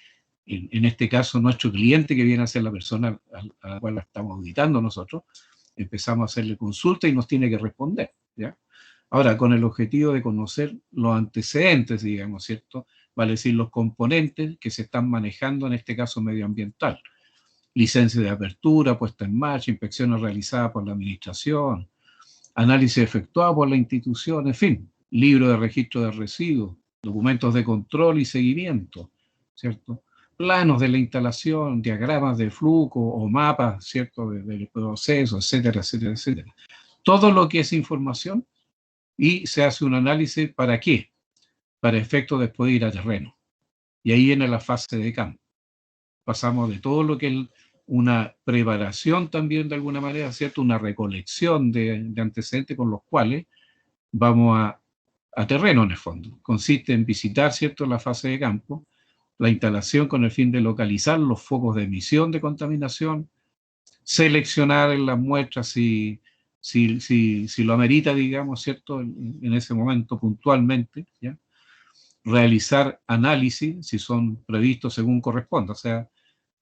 en este caso, nuestro cliente, que viene a ser la persona a la cual la estamos auditando nosotros, empezamos a hacerle consulta y nos tiene que responder, ¿ya? Ahora, con el objetivo de conocer los antecedentes, digamos, ¿cierto? Vale decir, los componentes que se están manejando, en este caso medioambiental. Licencia de apertura, puesta en marcha, inspecciones realizadas por la administración, análisis efectuado por la institución, en fin, libro de registro de residuos, documentos de control y seguimiento, ¿cierto? Planos de la instalación, diagramas de flujo o mapas, ¿cierto? Del proceso, etcétera, etcétera, etcétera. Todo lo que es información, y se hace un análisis, ¿para qué? Para efecto después de ir a terreno. Y ahí viene la fase de campo. Pasamos de todo lo que es una preparación también de alguna manera, ¿cierto? Una recolección de antecedentes con los cuales vamos a terreno en el fondo. Consiste en visitar, ¿cierto?, la fase de campo, la instalación con el fin de localizar los focos de emisión de contaminación, seleccionar en las muestras si lo amerita, digamos, ¿cierto?, en ese momento puntualmente, ¿ya? Realizar análisis si son previstos según corresponda. O sea,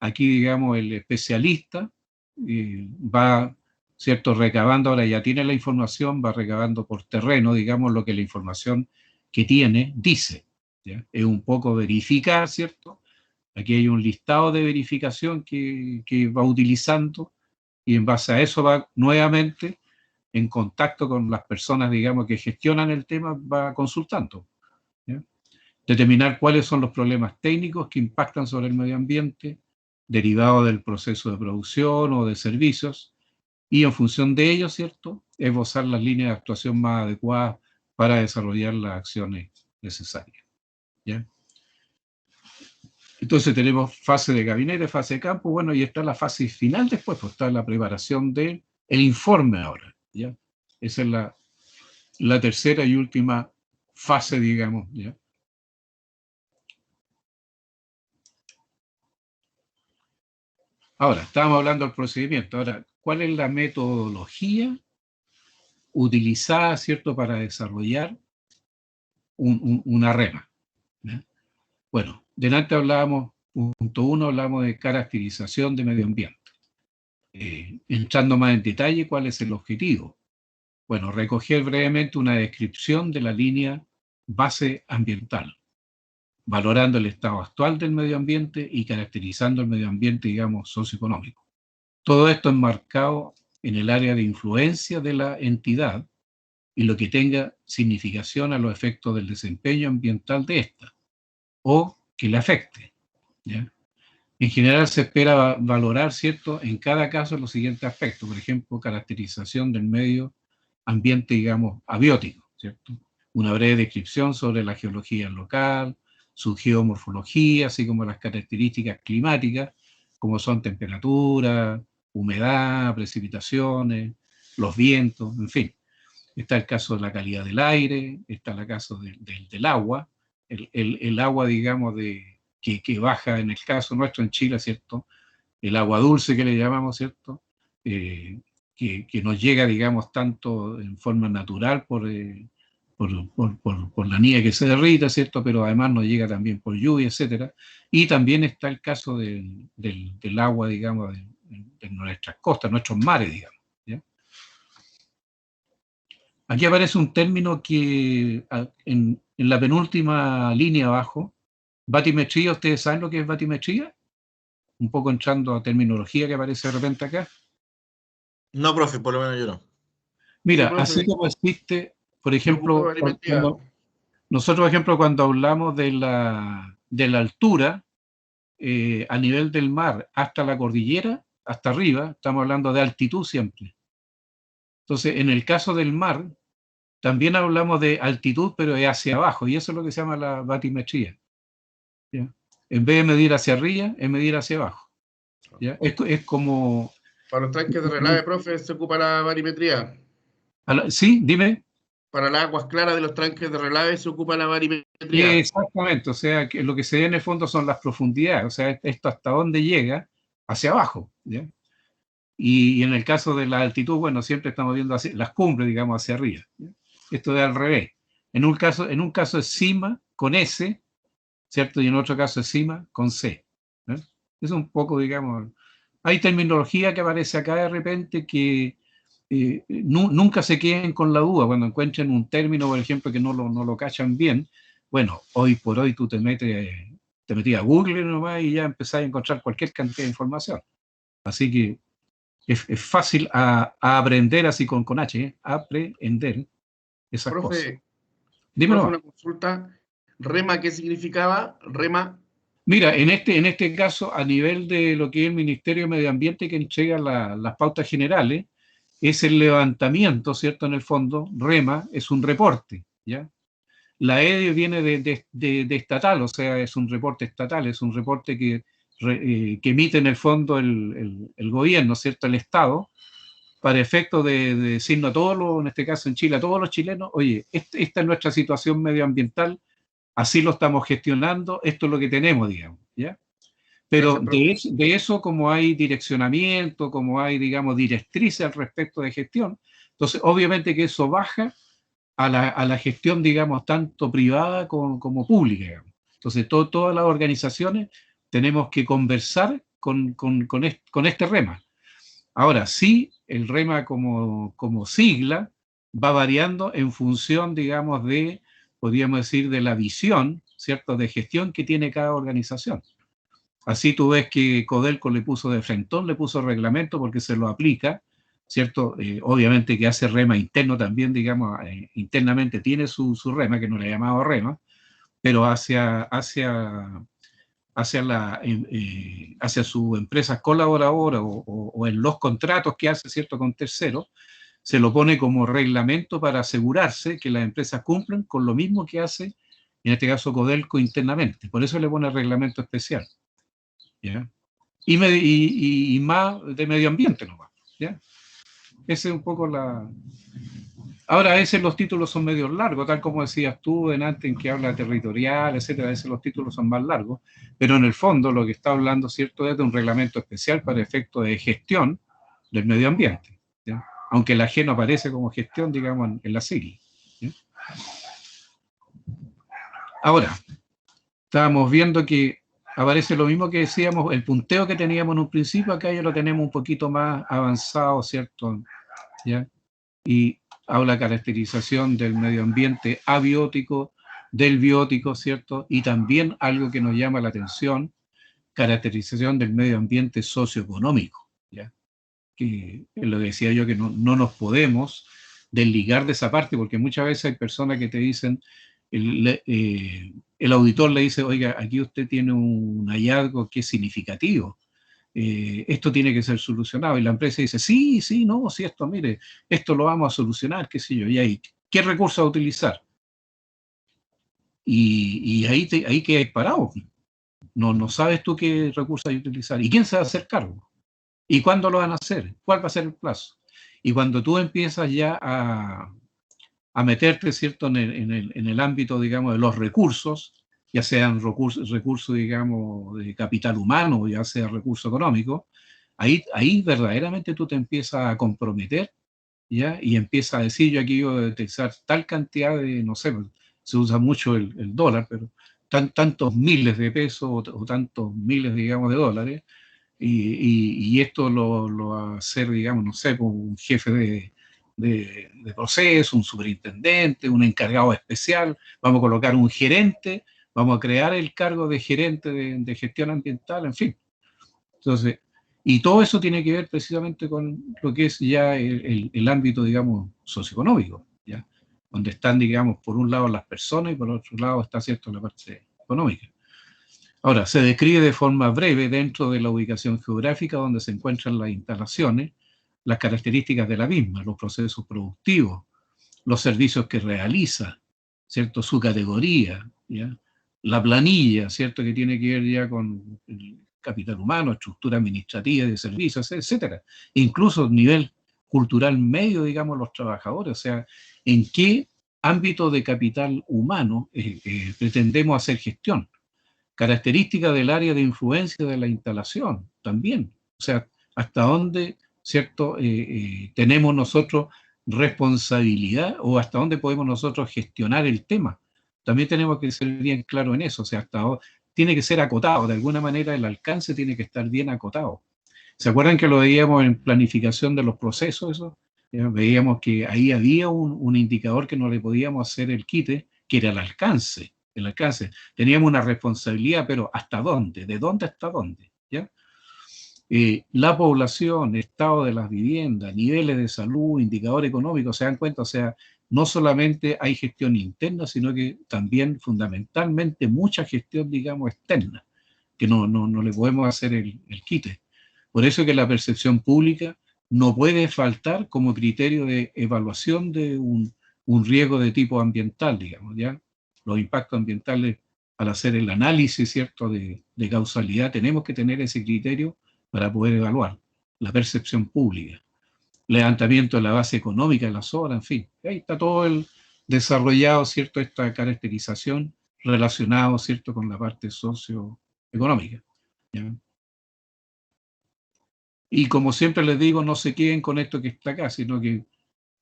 aquí, digamos, el especialista va, ¿cierto?, recabando, ahora ya tiene la información, va recabando por terreno, digamos, lo que la información que tiene dice, ¿ya? Es un poco verificar, ¿cierto? Aquí hay un listado de verificación que va utilizando y en base a eso va nuevamente en contacto con las personas, digamos, que gestionan el tema, va consultando, ¿ya? Determinar cuáles son los problemas técnicos que impactan sobre el medio ambiente, derivados del proceso de producción o de servicios, y en función de ello, ¿cierto?, esbozar las líneas de actuación más adecuadas para desarrollar las acciones necesarias, ¿ya? Entonces tenemos fase de gabinete, fase de campo, bueno, y está la fase final después, pues está la preparación del informe ahora, ¿ya? Esa es la tercera y última fase, digamos, ¿ya? Ahora, estábamos hablando del procedimiento. Ahora, ¿cuál es la metodología utilizada, ¿cierto?, para desarrollar una REMA, ¿ya? Bueno, delante hablábamos, punto uno, hablamos de caracterización de medio ambiente. Entrando más en detalle, ¿cuál es el objetivo? Bueno, recoger brevemente una descripción de la línea base ambiental, valorando el estado actual del medio ambiente y caracterizando el medio ambiente, digamos, socioeconómico. Todo esto enmarcado en el área de influencia de la entidad y lo que tenga significación a los efectos del desempeño ambiental de esta o que le afecte, ¿ya? En general se espera valorar, ¿cierto?, en cada caso los siguientes aspectos. Por ejemplo, caracterización del medio ambiente, digamos, abiótico, ¿cierto? Una breve descripción sobre la geología local, su geomorfología, así como las características climáticas, como son temperatura, humedad, precipitaciones, los vientos, en fin. Está el caso de la calidad del aire, está el caso del agua, el agua, digamos, que baja en el caso nuestro en Chile, ¿cierto? El agua dulce que le llamamos, ¿cierto? Que nos llega, digamos, tanto en forma natural por la nieve que se derrita, ¿cierto? Pero además nos llega también por lluvia, etcétera. Y también está el caso del agua, digamos, de nuestras costas, nuestros mares, digamos, ¿ya? Aquí aparece un término que en la penúltima línea abajo, batimetría. ¿Ustedes saben lo que es batimetría? Un poco entrando a terminología que aparece de repente acá. No, profe, por lo menos yo no. Mira, Sí, profe. así como existe por ejemplo, nosotros, por ejemplo, cuando hablamos de la altura, a nivel del mar hasta la cordillera, hasta arriba, estamos hablando de altitud siempre. Entonces, en el caso del mar, también hablamos de altitud, pero es hacia abajo, y eso es lo que se llama la batimetría. ¿Ya? En vez de medir hacia arriba, es medir hacia abajo. ¿Ya? Es como... Para los tranques de relave, profe, se ocupa la barimetría. Sí, dime. Para las aguas claras de los tranques de relave se ocupa la barimetría. Exactamente, o sea, que lo que se ve en el fondo son las profundidades, o sea, esto hasta dónde llega, hacia abajo. ¿Ya? Y en el caso de la altitud, bueno, siempre estamos viendo las cumbres, digamos, hacia arriba. ¿Ya? Esto es al revés. En un caso es cima con S, ¿cierto? Y en otro caso es cima con C. ¿Eh? Es un poco, digamos, hay terminología que aparece acá de repente que nunca se queden con la duda cuando encuentren un término, por ejemplo, que no lo cachan bien. Bueno, hoy por hoy tú te metías a Google nomás y ya empezás a encontrar cualquier cantidad de información. Así que es fácil a aprender así con H, aprender esas cosas. Dime una consulta. ¿Rema qué significaba? ¿Rema? Mira, en este caso, a nivel de lo que es el Ministerio de Medio Ambiente que entrega las pautas generales, es el levantamiento, ¿cierto? En el fondo, REMA es un reporte, ¿ya? La EDE viene de estatal, o sea, es un reporte estatal, es un reporte que emite en el fondo el gobierno, ¿cierto? El Estado, para efecto de decirnos a todos, en este caso en Chile, a todos los chilenos, oye, esta es nuestra situación medioambiental, así lo estamos gestionando, esto es lo que tenemos, digamos, ¿ya? Pero de eso, como hay direccionamiento, como hay, digamos, directrices al respecto de gestión, entonces obviamente que eso baja a la gestión, digamos, tanto privada como pública, digamos. Entonces todas las organizaciones tenemos que conversar con este REMA. Ahora, sí, el REMA como sigla va variando en función, digamos, podríamos decir, de la visión, ¿cierto?, de gestión que tiene cada organización. Así tú ves que Codelco le puso de frentón, le puso reglamento porque se lo aplica, ¿cierto? Obviamente que hace REMA interno también, digamos, internamente tiene su REMA, que no le ha llamado REMA, pero hacia sus empresas colaboradoras o en los contratos que hace, ¿cierto?, con terceros, se lo pone como reglamento para asegurarse que las empresas cumplen con lo mismo que hace, en este caso, Codelco internamente. Por eso le pone reglamento especial. ¿Ya? Y más de medio ambiente nomás. ¿Ya? Ese es un poco la... Ahora, a veces los títulos son medio largos, tal como decías tú antes, en que habla territorial, etcétera. A veces los títulos son más largos, pero en el fondo lo que está hablando, ¿cierto?, es de un reglamento especial para efectos de gestión del medio ambiente. ¿Ya? Aunque la G no aparece como gestión, digamos, en la sigla. ¿Ya? Ahora, estábamos viendo que aparece lo mismo que decíamos, el punteo que teníamos en un principio, acá ya lo tenemos un poquito más avanzado, ¿cierto? ¿Ya? Y habla caracterización del medio ambiente abiótico, del biótico, ¿cierto? Y también algo que nos llama la atención, caracterización del medio ambiente socioeconómico, ¿ya? Que lo decía yo, que no nos podemos desligar de esa parte, porque muchas veces hay personas que te dicen, el auditor le dice, oiga, aquí usted tiene un hallazgo que es significativo, esto tiene que ser solucionado, y la empresa dice, sí, no, sí, esto, mire, esto lo vamos a solucionar, qué sé yo, y ahí, ¿qué recursos a utilizar? Y ahí quedas parado, no sabes tú qué recursos hay que utilizar, y quién se va a hacer cargo, y cuándo lo van a hacer, cuál va a ser el plazo. Y cuando tú empiezas ya a meterte, ¿cierto?, en el ámbito, digamos, de los recursos, ya sean recursos, digamos, de capital humano, ya sea recurso económico, ahí verdaderamente tú te empiezas a comprometer, ¿ya? Y empiezas a decir, yo aquí voy a utilizar tal cantidad de, no sé, se usa mucho el dólar, pero tantos miles de pesos o tantos miles, digamos, de dólares, y esto lo va a hacer, digamos, no sé, como un jefe de proceso, un superintendente, un encargado especial, vamos a colocar un gerente, vamos a crear el cargo de gerente de gestión ambiental, en fin. Entonces, y todo eso tiene que ver precisamente con lo que es ya el ámbito, digamos, socioeconómico, ¿ya? donde están, digamos, por un lado las personas y por otro lado está, ¿cierto?, la parte económica. Ahora, se describe de forma breve dentro de la ubicación geográfica donde se encuentran las instalaciones, las características de la misma, los procesos productivos, los servicios que realiza, ¿cierto?, su categoría, ¿ya?, la planilla, ¿cierto?, que tiene que ver ya con el capital humano, estructura administrativa de servicios, etcétera. Incluso a nivel cultural medio, digamos, los trabajadores, o sea, en qué ámbito de capital humano pretendemos hacer gestión. Características del área de influencia de la instalación también, o sea, hasta dónde, ¿cierto?, tenemos nosotros responsabilidad o hasta dónde podemos nosotros gestionar el tema. También tenemos que ser bien claros en eso, o sea, hasta dónde, tiene que ser acotado, de alguna manera el alcance tiene que estar bien acotado. ¿Se acuerdan que lo veíamos en planificación de los procesos? Eso? Veíamos que ahí había un indicador que no le podíamos hacer el quite, que era el alcance. El alcance. Teníamos una responsabilidad, pero ¿hasta dónde? ¿De dónde hasta dónde? ¿Ya? La población, estado de las viviendas, niveles de salud, indicador económico, se dan cuenta, o sea, no solamente hay gestión interna, sino que también fundamentalmente mucha gestión, digamos, externa, que no le podemos hacer el quite. Por eso que la percepción pública no puede faltar como criterio de evaluación de un riesgo de tipo ambiental, digamos, ¿ya? Los impactos ambientales, al hacer el análisis, ¿cierto?, de causalidad, tenemos que tener ese criterio para poder evaluar la percepción pública. Levantamiento de la base económica de la zona, en fin. Ahí está todo el desarrollado, ¿cierto?, esta caracterización relacionado, ¿cierto?, con la parte socioeconómica, ¿ya? Y como siempre les digo, no se queden con esto que está acá, sino que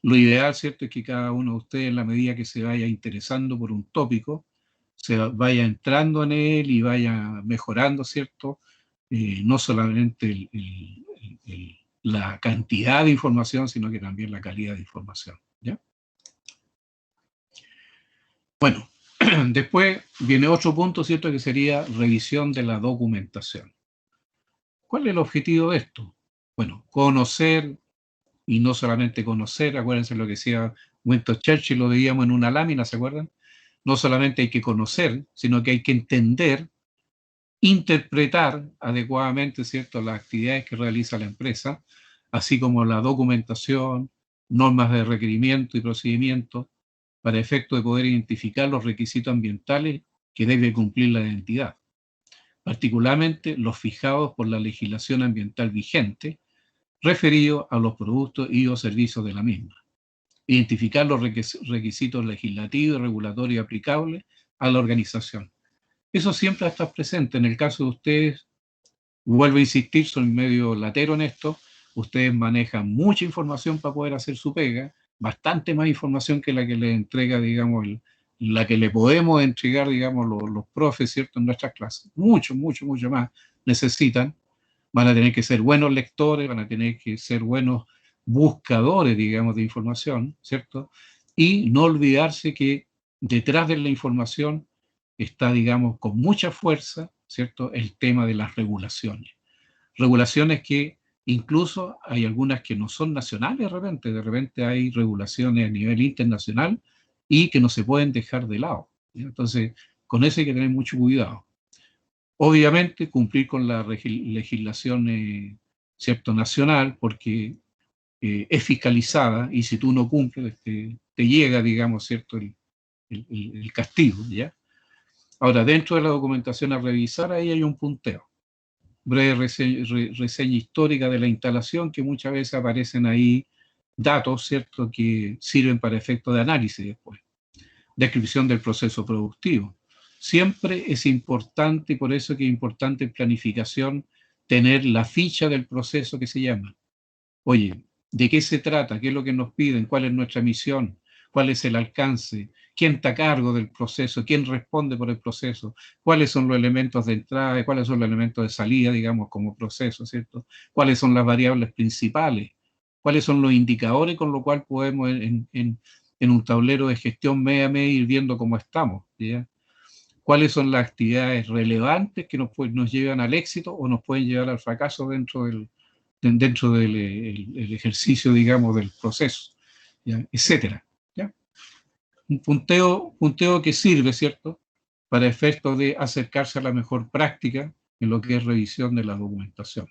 lo ideal, ¿cierto?, es que cada uno de ustedes, en la medida que se vaya interesando por un tópico, se vaya entrando en él y vaya mejorando, ¿cierto?, no solamente la cantidad de información, sino que también la calidad de información, ¿ya? Bueno, después viene otro punto, ¿cierto?, que sería revisión de la documentación. ¿Cuál es el objetivo de esto? Bueno, conocer, y no solamente conocer, acuérdense lo que decía Winston Churchill, lo veíamos en una lámina, ¿se acuerdan? No solamente hay que conocer, sino que hay que entender, interpretar adecuadamente, ¿cierto?, las actividades que realiza la empresa, así como la documentación, normas de requerimiento y procedimiento, para efecto de poder identificar los requisitos ambientales que debe cumplir la entidad, particularmente los fijados por la legislación ambiental vigente, referido a los productos y o servicios de la misma. Identificar los requisitos legislativos y regulatorios aplicables a la organización. Eso siempre está presente. En el caso de ustedes, vuelvo a insistir, soy medio latero en esto, ustedes manejan mucha información para poder hacer su pega, bastante más información que la que les entrega, digamos, la que le podemos entregar, digamos, los profes, ¿cierto?, en nuestras clases. Mucho más necesitan. Van a tener que ser buenos lectores, van a tener que ser buenos buscadores, digamos, de información, ¿cierto? Y no olvidarse que detrás de la información está, digamos, con mucha fuerza, ¿cierto?, el tema de las regulaciones. Regulaciones que incluso hay algunas que no son nacionales de repente hay regulaciones a nivel internacional y que no se pueden dejar de lado, ¿sí? Entonces, con eso hay que tener mucho cuidado. Obviamente, cumplir con la legislación, ¿cierto?, nacional, porque es fiscalizada y si tú no cumples, te llega, digamos, ¿cierto?, el castigo, ¿ya? Ahora, dentro de la documentación a revisar, ahí hay un punteo. Breve reseña histórica de la instalación, que muchas veces aparecen ahí datos, ¿cierto?, que sirven para efectos de análisis después. Descripción del proceso productivo. Siempre es importante, y por eso que es importante en planificación, tener la ficha del proceso que se llama. Oye, ¿de qué se trata? ¿Qué es lo que nos piden? ¿Cuál es nuestra misión? ¿Cuál es el alcance? ¿Quién está a cargo del proceso? ¿Quién responde por el proceso? ¿Cuáles son los elementos de entrada y cuáles son los elementos de salida, digamos, como proceso, ¿cierto? ¿Cuáles son las variables principales? ¿Cuáles son los indicadores con lo cual podemos en un tablero de gestión mes a mes ir viendo cómo estamos, ¿ya? ¿Cuáles son las actividades relevantes que nos llevan al éxito o nos pueden llevar al fracaso dentro del el ejercicio, digamos, del proceso, ¿ya?, etcétera, ¿ya? Un punteo que sirve, ¿cierto?, para efectos de acercarse a la mejor práctica en lo que es revisión de la documentación.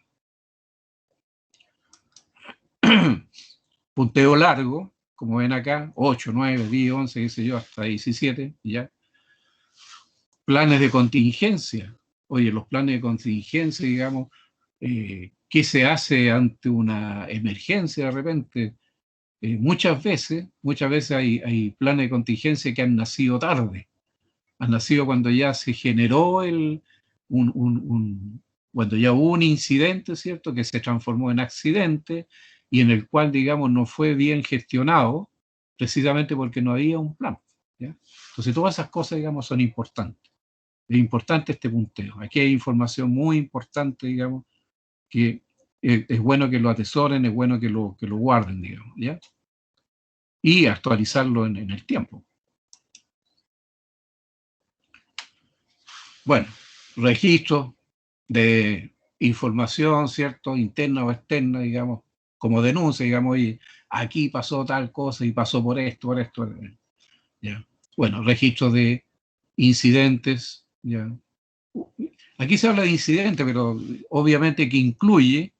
Punteo largo, como ven acá, 8, 9, 10, 11, qué sé yo, hasta 17, ¿ya? Planes de contingencia. Oye, los planes de contingencia, digamos, ¿qué se hace ante una emergencia de repente? Muchas veces hay planes de contingencia que han nacido tarde. Han nacido cuando ya se generó cuando ya hubo un incidente, ¿cierto?, que se transformó en accidente y en el cual, digamos, no fue bien gestionado, precisamente porque no había un plan, ¿ya? Entonces, todas esas cosas, digamos, son importantes. Es importante este punteo. Aquí hay información muy importante, digamos, que es bueno que lo atesoren, es bueno que lo guarden, digamos, ¿ya? Y actualizarlo en el tiempo. Bueno, registro de información, ¿cierto?, interna o externa, digamos, como denuncia, digamos, y aquí pasó tal cosa y pasó por esto, ¿ya? Bueno, registro de incidentes, ¿ya? Aquí se habla de incidentes, pero obviamente que incluye,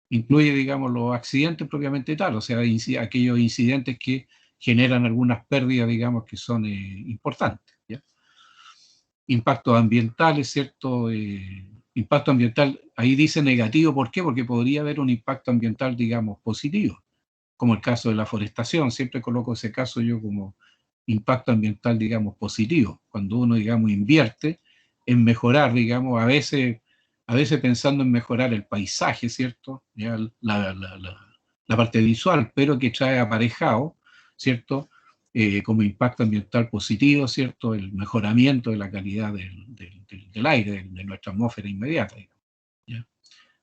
digamos, los accidentes propiamente tal, o sea, aquellos incidentes que generan algunas pérdidas, digamos, que son importantes, ¿ya? Impactos ambientales, ¿cierto? Impacto ambiental, ahí dice negativo, ¿por qué? Porque podría haber un impacto ambiental, digamos, positivo, como el caso de la forestación. Siempre coloco ese caso yo como impacto ambiental, digamos, positivo. Cuando uno, digamos, invierte en mejorar, digamos, a veces pensando en mejorar el paisaje, ¿cierto? Ya la parte visual, pero que trae aparejado, ¿cierto? Como impacto ambiental positivo, ¿cierto? El mejoramiento de la calidad del aire, de nuestra atmósfera inmediata, digamos, ¿ya?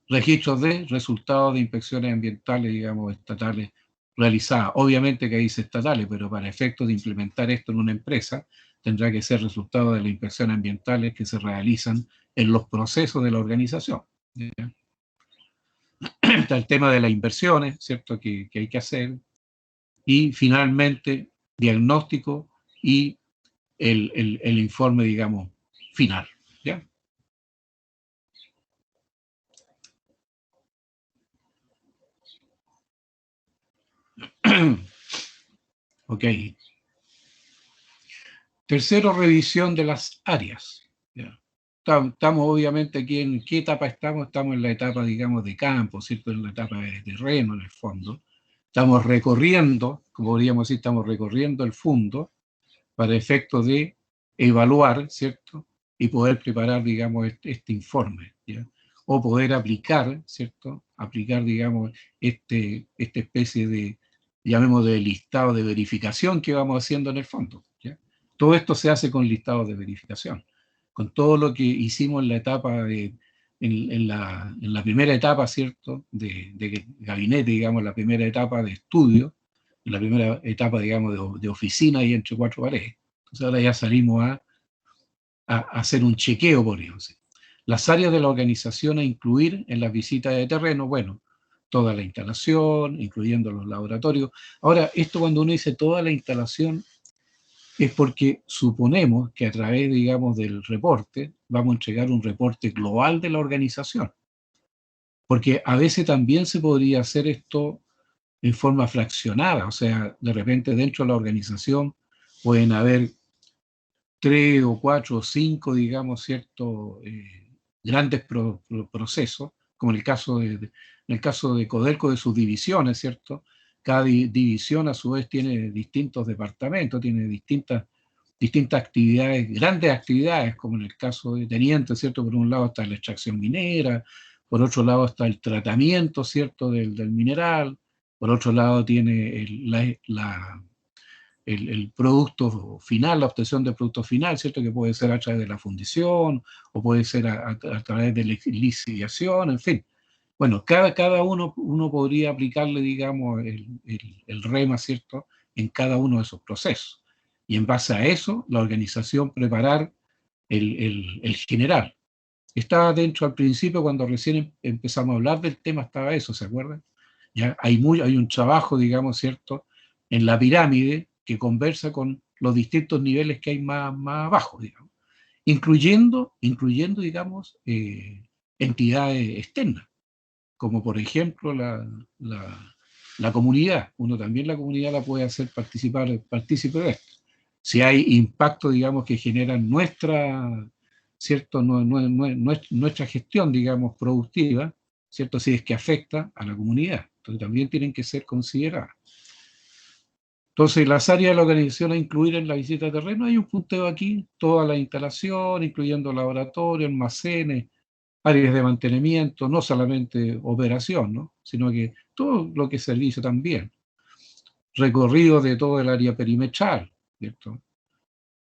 Registros de resultados de inspecciones ambientales, digamos, estatales realizadas. Obviamente que dice estatales, pero para efectos de implementar esto en una empresa, tendrá que ser resultado de las inspecciones ambientales que se realizan en los procesos de la organización, ¿ya? Está el tema de las inversiones, ¿cierto?, que hay que hacer. Y finalmente, diagnóstico y el informe, digamos, final, ¿ya? Ok. Tercero, revisión de las áreas, ¿ya? Estamos obviamente aquí en qué etapa estamos. Estamos en la etapa, digamos, de campo, ¿cierto? En la etapa de terreno, en el fondo. Estamos recorriendo, como podríamos decir, estamos recorriendo el fondo para efectos de evaluar, ¿cierto? Y poder preparar, digamos, este informe, ¿ya? O poder aplicar, ¿cierto? Aplicar, digamos, esta especie de, llamemos, de listado de verificación que vamos haciendo en el fondo, ¿ya? Todo esto se hace con listados de verificación, con todo lo que hicimos en la etapa en la primera etapa, ¿cierto?, de gabinete, digamos, la primera etapa de estudio, la primera etapa, digamos, de oficina y entre cuatro paredes. Entonces ahora ya salimos a hacer un chequeo, por ejemplo. Las áreas de la organización a incluir en las visitas de terreno, bueno, toda la instalación, incluyendo los laboratorios. Ahora, esto cuando uno dice toda la instalación, es porque suponemos que a través, digamos, del reporte, vamos a entregar un reporte global de la organización. Porque a veces también se podría hacer esto en forma fraccionada, o sea, de repente dentro de la organización pueden haber 3 o 4 o 5, digamos, ciertos grandes procesos, como en el caso de Codelco, de sus divisiones, ¿cierto? Cada división a su vez tiene distintos departamentos, tiene distintas actividades, grandes actividades, como en el caso de Teniente, ¿cierto? Por un lado está la extracción minera, por otro lado está el tratamiento, ¿cierto?, del mineral, por otro lado tiene el producto final, la obtención del producto final, ¿cierto?, que puede ser a través de la fundición o puede ser a través de la liciación, en fin. Bueno, cada uno podría aplicarle, digamos, el REMA, ¿cierto?, en cada uno de esos procesos. Y en base a eso, la organización preparar el general. Estaba dentro al principio, cuando recién empezamos a hablar del tema, estaba eso, ¿se acuerdan? Ya hay un trabajo, digamos, ¿cierto?, en la pirámide que conversa con los distintos niveles que hay más abajo, digamos, incluyendo digamos, entidades externas, como por ejemplo la comunidad. Uno también la comunidad la puede hacer partícipe de esto. Si hay impacto, digamos, que generan ¿cierto? Nuestra gestión, digamos, productiva, ¿cierto? Si es que afecta a la comunidad. Entonces también tienen que ser consideradas. Entonces, las áreas de la organización a incluir en la visita de terreno, hay un punteo aquí, toda la instalación, incluyendo laboratorio, almacenes, áreas de mantenimiento, no solamente operación, ¿no? Sino que todo lo que es servicio también. Recorrido de todo el área perimetral, ¿cierto?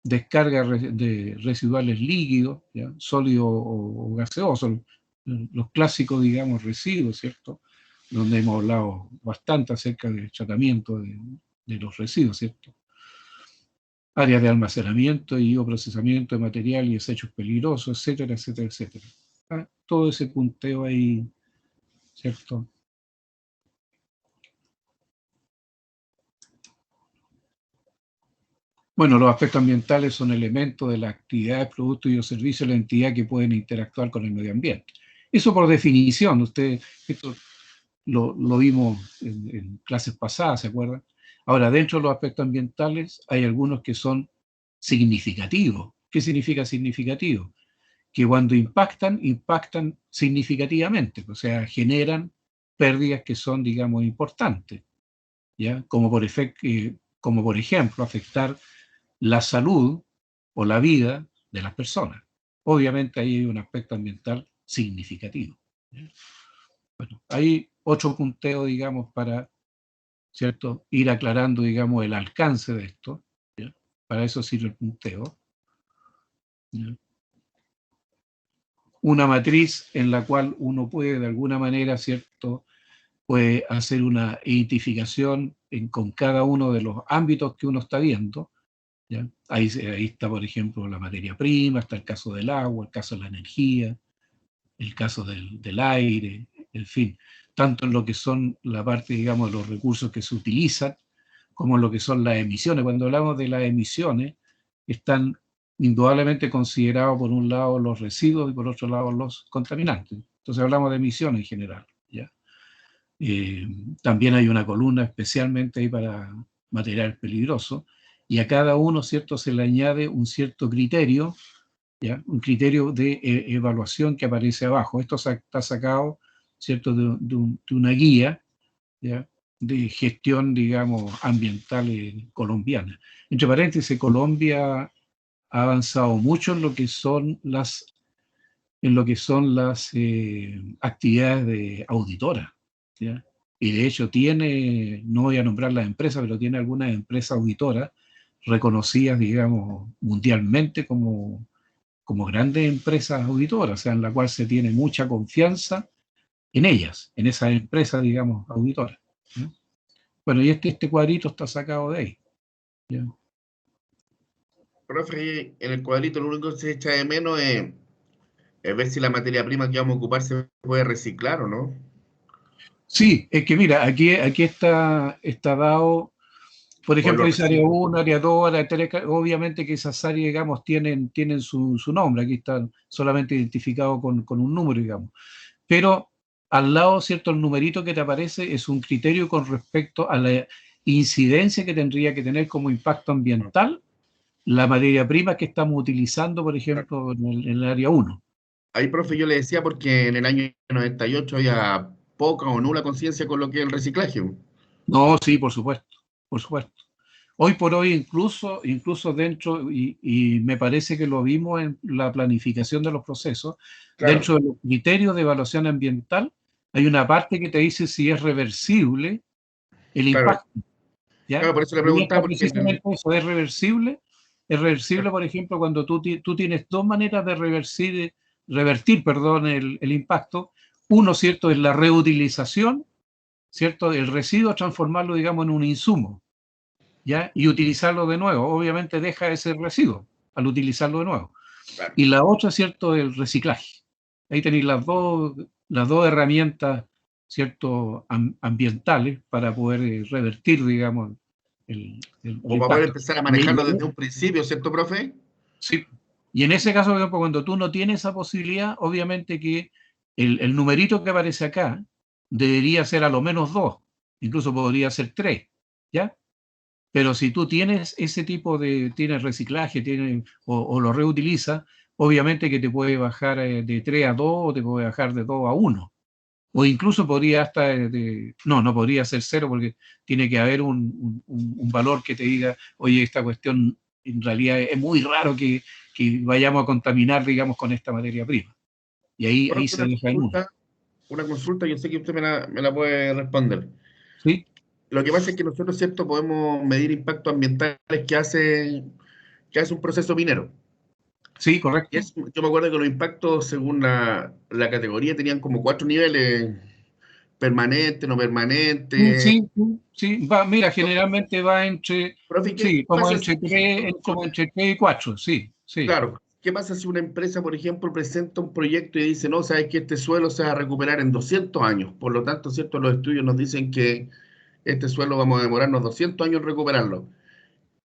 Descarga de residuales líquidos, ¿ya? Sólidos o gaseosos, los clásicos, digamos, residuos, ¿cierto? Donde hemos hablado bastante acerca del tratamiento de los residuos, ¿cierto? Áreas de almacenamiento y o procesamiento de material y desechos peligrosos, etcétera, etcétera, etcétera. ¿Ah? Todo ese punteo ahí, ¿cierto? Bueno, los aspectos ambientales son elementos de las actividades, productos y los servicios de la entidad que pueden interactuar con el medio ambiente. Eso por definición, esto lo vimos en clases pasadas, ¿se acuerdan? Ahora, dentro de los aspectos ambientales hay algunos que son significativos. ¿Qué significa significativo? Que cuando impactan significativamente, o sea, generan pérdidas que son, digamos, importantes, ¿ya? Como por ejemplo, afectar la salud o la vida de las personas. Obviamente ahí hay un aspecto ambiental significativo, ¿ya? Bueno, hay otro punteo, digamos, para, ¿cierto?, ir aclarando, digamos, el alcance de esto, ¿ya? Para eso sirve el punteo, ¿ya? Una matriz en la cual uno puede, de alguna manera, ¿cierto?, puede hacer una identificación con cada uno de los ámbitos que uno está viendo, ¿ya? Ahí está, por ejemplo, la materia prima, está el caso del agua, el caso de la energía, el caso del aire, en fin, tanto en lo que son la parte, digamos, de los recursos que se utilizan, como en lo que son las emisiones. Cuando hablamos de las emisiones, están indudablemente considerados por un lado los residuos y por otro lado los contaminantes. Entonces hablamos de emisiones en general, ¿ya? También hay una columna especialmente ahí para material peligroso, y a cada uno, ¿cierto?, se le añade un cierto criterio, ¿ya? Un criterio de evaluación que aparece abajo. Esto está sacado, ¿cierto?, de una guía, ¿ya?, de gestión, digamos, ambiental colombiana. Entre paréntesis, Colombia ha avanzado mucho en lo que son las actividades de auditora, ¿ya? Y de hecho tiene, no voy a nombrar las empresas, pero tiene algunas empresas auditoras reconocidas, digamos, mundialmente como grandes empresas auditoras, o sea, en la cual se tiene mucha confianza en ellas, en esas empresas, digamos, auditoras, ¿ya? Bueno, y este cuadrito está sacado de ahí, ¿ya? Profe, en el cuadrito lo único que se echa de menos es ver si la materia prima que vamos a ocupar se puede reciclar o no. Sí, es que mira, aquí está dado, por ejemplo, dice área 1, área 2, área 3, obviamente que esas áreas, digamos, tienen su nombre, aquí están solamente identificados con un número, digamos. Pero al lado, ¿cierto?, el numerito que te aparece es un criterio con respecto a la incidencia que tendría que tener como impacto ambiental la materia prima que estamos utilizando, por ejemplo, en el área 1. Ahí, profe, yo le decía porque en el año 98 había poca o nula conciencia con lo que es el reciclaje. No, sí, por supuesto, por supuesto. Hoy por hoy incluso dentro, y me parece que lo vimos en la planificación de los procesos, Claro, dentro de los criterios de evaluación ambiental, hay una parte que te dice si es reversible el claro, impacto, ¿ya? claro, por eso le Y preguntaba, está porque precisamente eso, es reversible. Es reversible, por ejemplo, cuando tú tienes dos maneras de revertir, perdón, el impacto. Uno, ¿cierto?, es la reutilización, ¿cierto?, del residuo, transformarlo, digamos, en un insumo, ¿ya? Y utilizarlo de nuevo. Obviamente deja ese residuo al utilizarlo de nuevo. claro, Y la otra, ¿cierto?, el reciclaje. Ahí tenéis las dos herramientas, ¿cierto?, ambientales para poder revertir, digamos, Como para poder impacto. empezar a manejarlo desde un principio, ¿cierto, profe? Sí. Y en ese caso, por ejemplo, cuando tú no tienes esa posibilidad, obviamente que el numerito que aparece acá debería ser a lo menos 2, incluso podría ser 3, ¿ya? Pero si tú tienes ese tipo tienes reciclaje, o lo reutilizas, obviamente que te puede bajar de 3 a 2 o te puede bajar de 2 a 1. O incluso podría hasta, no podría ser 0 porque tiene que haber un valor que te diga, oye, esta cuestión en realidad es muy raro que vayamos a contaminar, digamos, con esta materia prima. Y ahí se deja en uno. Una consulta, yo sé que usted me la puede responder. ¿Sí? Lo que pasa es que nosotros, ¿cierto?, podemos medir impactos ambientales que hace un proceso minero. Sí, correcto. Yo me acuerdo que los impactos, según la categoría, tenían como 4 niveles: permanente, no permanente. Sí. Mira, generalmente va entre, Profe, ¿qué sí, como pasa entre 3, como entre 3 y 4, sí. claro, ¿qué pasa si una empresa, por ejemplo, presenta un proyecto y dice, no, sabes que este suelo se va a recuperar en 200 años? Por lo tanto, ¿cierto?, los estudios nos dicen que este suelo vamos a demorarnos 200 años en recuperarlo.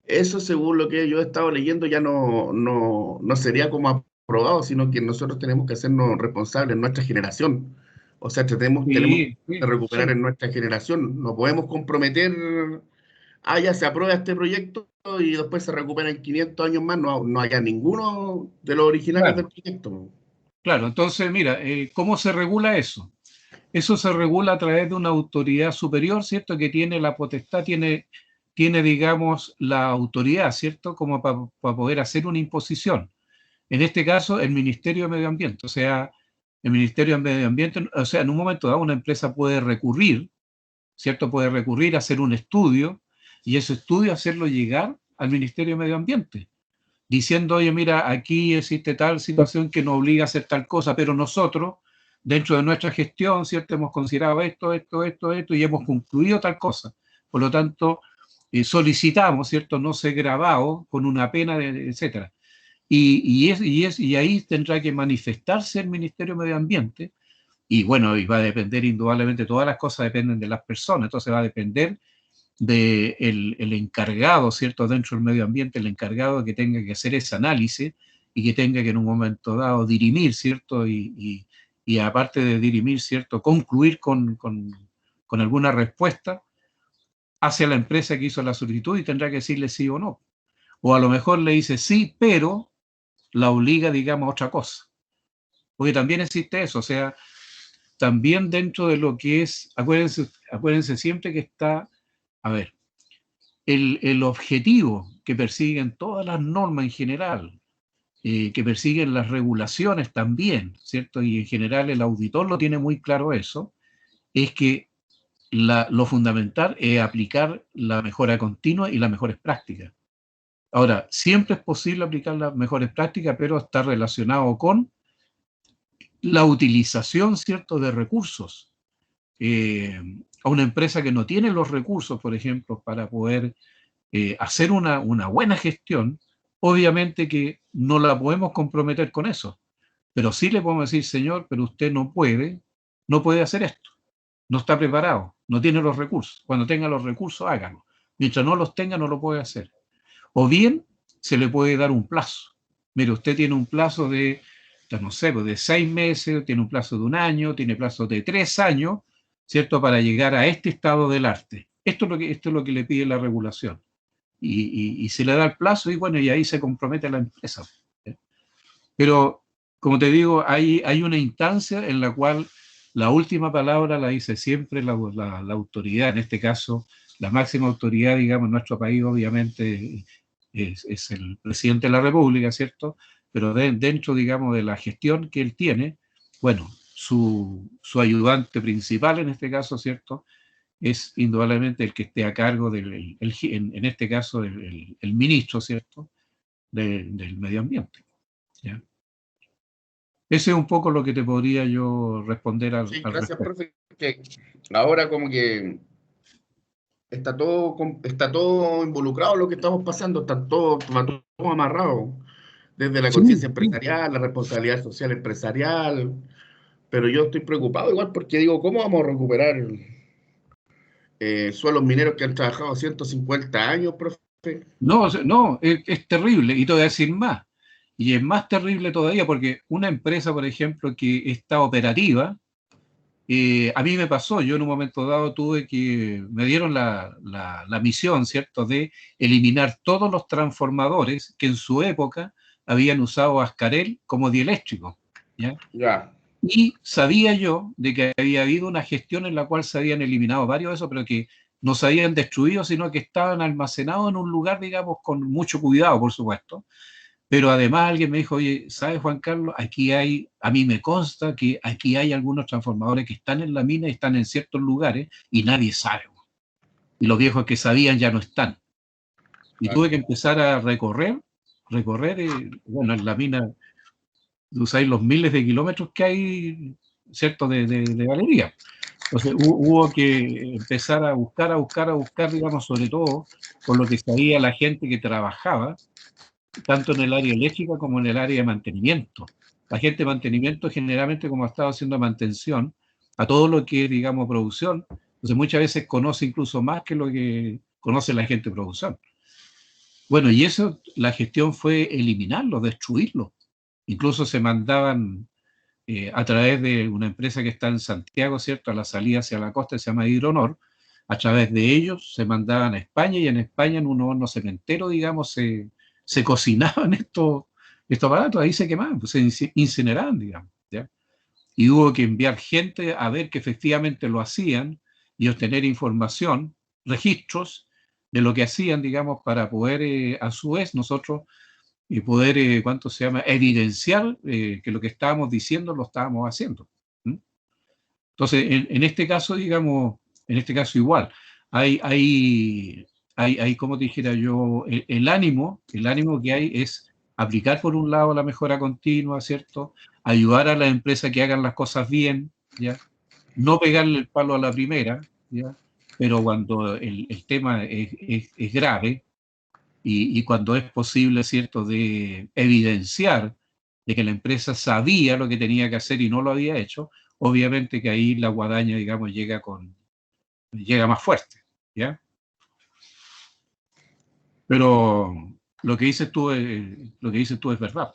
Eso, según lo que yo he estado leyendo, ya no sería como aprobado, sino que nosotros tenemos que hacernos responsables en nuestra generación. O sea, tenemos Sí, que recuperar en nuestra generación. No podemos comprometer, ya se aprueba este proyecto y después se recupera en 500 años más, no haya ninguno de los originales del claro, proyecto. claro. Entonces, mira, ¿cómo se regula eso? Eso se regula a través de una autoridad superior, ¿cierto? Que tiene la potestad, tiene, digamos, la autoridad, ¿cierto? Como para poder hacer una imposición. En este caso, el Ministerio de Medio Ambiente. O sea, el Ministerio de Medio Ambiente, o sea, en un momento dado una empresa puede recurrir, ¿cierto? Puede recurrir a hacer un estudio y ese estudio hacerlo llegar al Ministerio de Medio Ambiente, diciendo, oye, mira, aquí existe tal situación que nos obliga a hacer tal cosa, pero nosotros, dentro de nuestra gestión, ¿cierto? Hemos considerado esto, y hemos concluido tal cosa. Por lo tanto, solicitamos, ¿cierto? No ser grabado con una pena, etcétera. Y ahí tendrá que manifestarse el Ministerio de Medio Ambiente, y bueno, y va a depender indudablemente, todas las cosas dependen de las personas, entonces va a depender del el encargado, ¿cierto? Dentro del medio ambiente, el encargado que tenga que hacer ese análisis y que tenga que en un momento dado dirimir, ¿cierto? Y aparte de dirimir, ¿cierto? Concluir con alguna respuesta hacia la empresa que hizo la solicitud y tendrá que decirle sí o no. O a lo mejor le dice sí, pero la obliga, digamos, a otra cosa. Porque también existe eso, o sea, también dentro de lo que es, acuérdense siempre que está, a ver, el objetivo que persiguen todas las normas en general, que persiguen las regulaciones también, ¿cierto? Y en general el auditor lo tiene muy claro eso, es que lo fundamental es aplicar la mejora continua y las mejores prácticas. Ahora, siempre es posible aplicar las mejores prácticas, pero está relacionado con la utilización, ¿cierto?, de recursos. A una empresa que no tiene los recursos, por ejemplo, para poder hacer una buena gestión, obviamente que no la podemos comprometer con eso, pero sí le podemos decir, señor, pero usted no puede hacer esto, no está preparado, no tiene los recursos. Cuando tenga los recursos, hágalo. Mientras no los tenga, no lo puede hacer. O bien, se le puede dar un plazo. Mire, usted tiene un plazo de, no sé, de 6 meses, tiene un plazo de 1 año, tiene plazo de 3 años, ¿cierto?, para llegar a este estado del arte. Esto es lo que le pide la regulación. Y se le da el plazo y bueno, y ahí se compromete la empresa. Pero, como te digo, hay una instancia en la cual la última palabra la dice siempre la autoridad, en este caso, la máxima autoridad, digamos, en nuestro país, obviamente, es el presidente de la República, ¿cierto? Pero dentro, digamos, de la gestión que él tiene, bueno, su ayudante principal en este caso, ¿cierto?, es indudablemente el que esté a cargo en este caso, el ministro, ¿cierto?, del medio ambiente. ¿Ya? Ese es un poco lo que te podría yo responder al Sí, gracias, respecto. profe. Que ahora como que está todo involucrado lo que estamos pasando, va todo amarrado, desde la Sí, conciencia sí. empresarial, la responsabilidad social empresarial, pero yo estoy preocupado igual porque digo, ¿cómo vamos a recuperar suelos mineros que han trabajado 150 años, profe. No, no, es terrible. Y te voy a decir más. Y es más terrible todavía porque una empresa, por ejemplo, que está operativa, a mí me pasó, yo en un momento dado me dieron la misión, ¿cierto?, de eliminar todos los transformadores que en su época habían usado Ascarel como dieléctrico, ¿ya? Ya. Y sabía yo de que había habido una gestión en la cual se habían eliminado varios de esos, pero que no se habían destruido, sino que estaban almacenados en un lugar, digamos, con mucho cuidado, por supuesto. Pero además alguien me dijo, oye, ¿sabes, Juan Carlos? A mí me consta que aquí hay algunos transformadores que están en la mina y están en ciertos lugares y nadie sabe. Y los viejos que sabían ya no están. Y Claro. tuve que empezar a recorrer, bueno, en la mina usáis los miles de kilómetros que hay, ¿cierto?, de galería. Entonces hubo que empezar a buscar, digamos, sobre todo con lo que sabía la gente que trabajaba, tanto en el área eléctrica como en el área de mantenimiento. La gente de mantenimiento generalmente, como ha estado haciendo mantención, a todo lo que es, digamos, producción, entonces muchas veces conoce incluso más que lo que conoce la gente de producción. Bueno, y eso, la gestión fue eliminarlo, destruirlo. Incluso se mandaban a través de una empresa que está en Santiago, ¿cierto?, a la salida hacia la costa, se llama Hidronor. A través de ellos se mandaban a España y en España, en un horno cementero, digamos, se cocinaban estos aparatos, ahí se quemaban, pues, se incineraban, digamos, ¿ya? Y hubo que enviar gente a ver que efectivamente lo hacían y obtener información, registros de lo que hacían, digamos, para poder, a su vez, nosotros y poder, ¿cuánto se llama?, evidenciar que lo que estábamos diciendo lo estábamos haciendo. ¿Mm? Entonces, en este caso, digamos, en este caso igual, como te dijera yo, el ánimo que hay es aplicar por un lado la mejora continua, ¿cierto? Ayudar a las empresas que hagan las cosas bien, ¿ya? No pegarle el palo a la primera, ¿ya? Pero cuando el tema es grave, y cuando es posible, ¿cierto?, de evidenciar de que la empresa sabía lo que tenía que hacer y no lo había hecho, obviamente que ahí la guadaña, digamos, llega más fuerte, ¿ya? Pero lo que dices tú es verdad.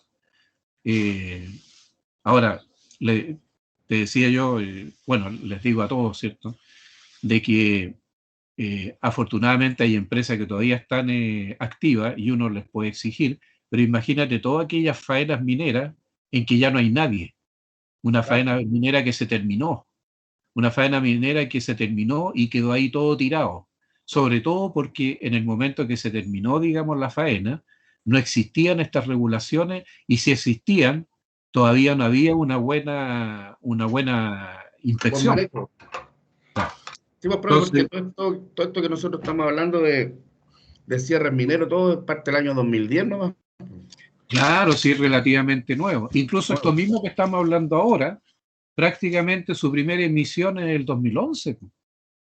Ahora, te decía yo, bueno, les digo a todos, ¿cierto?, de que afortunadamente hay empresas que todavía están activas y uno les puede exigir, pero imagínate todas aquellas faenas mineras en que ya no hay nadie. Una faena minera que se terminó, una faena minera que se terminó y quedó ahí todo tirado. Sobre todo porque en el momento que se terminó, digamos, la faena, no existían estas regulaciones y si existían, todavía no había una buena Buen inspección. manejo. Sí, pues, profe, porque Entonces, todo esto que nosotros estamos hablando de cierres mineros, todo es parte del año 2010 nomás. claro, sí, es relativamente nuevo. Incluso esto Bueno, mismo que estamos hablando ahora, prácticamente su primera emisión en el 2011,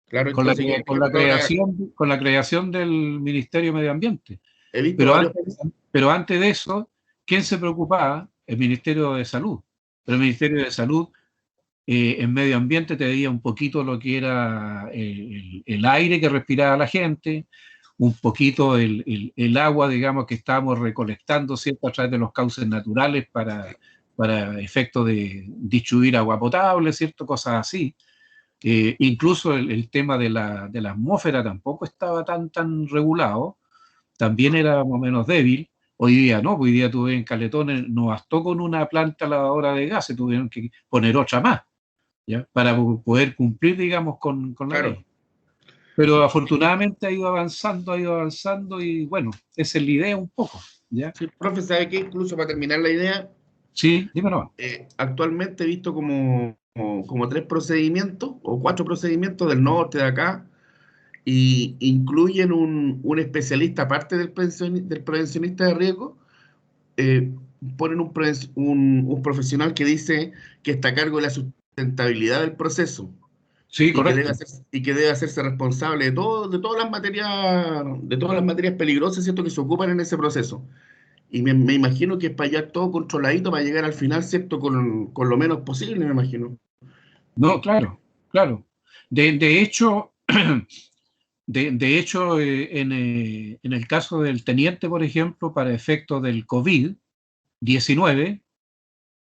claro, con la, entonces que con la ahora creación del Ministerio de Medio Ambiente. he visto Pero varios. antes, pero antes de eso, ¿quién se preocupaba? El Ministerio de Salud. Pero el Ministerio de Salud en Medio Ambiente te veía un poquito lo que era el aire que respiraba la gente, un poquito el agua, digamos, que estábamos recolectando, ¿cierto?, a través de los cauces naturales para efecto de distribuir agua potable, ¿cierto?, cosas así. Incluso el tema de la atmósfera tampoco estaba tan regulado, también era más o menos débil. Hoy día no, hoy día tuve en Caletones, no bastó con una planta lavadora de gases, tuvieron que poner otra más, ¿ya?, para poder cumplir, digamos, con la Claro. ley. Pero afortunadamente ha ido avanzando y bueno, esa es la idea un poco, ¿ya? Sí, profe, ¿sabe qué? Incluso para terminar la idea, Sí, dímelo. actualmente he visto como 3 procedimientos o 4 procedimientos del norte de acá y incluyen un especialista aparte del prevencionista de riesgo. eh, Ponen un profesional que dice que está a cargo de la sustentabilidad del proceso Sí, y correcto. que debe hacerse responsable de todas las materias peligrosas, ¿cierto?, que se ocupan en ese proceso. Y me imagino que es para allá todo controladito para llegar al final, ¿cierto?, con lo menos posible, me imagino. No, claro, claro. De hecho, De hecho, en el caso del teniente, por ejemplo, para efectos del COVID-19,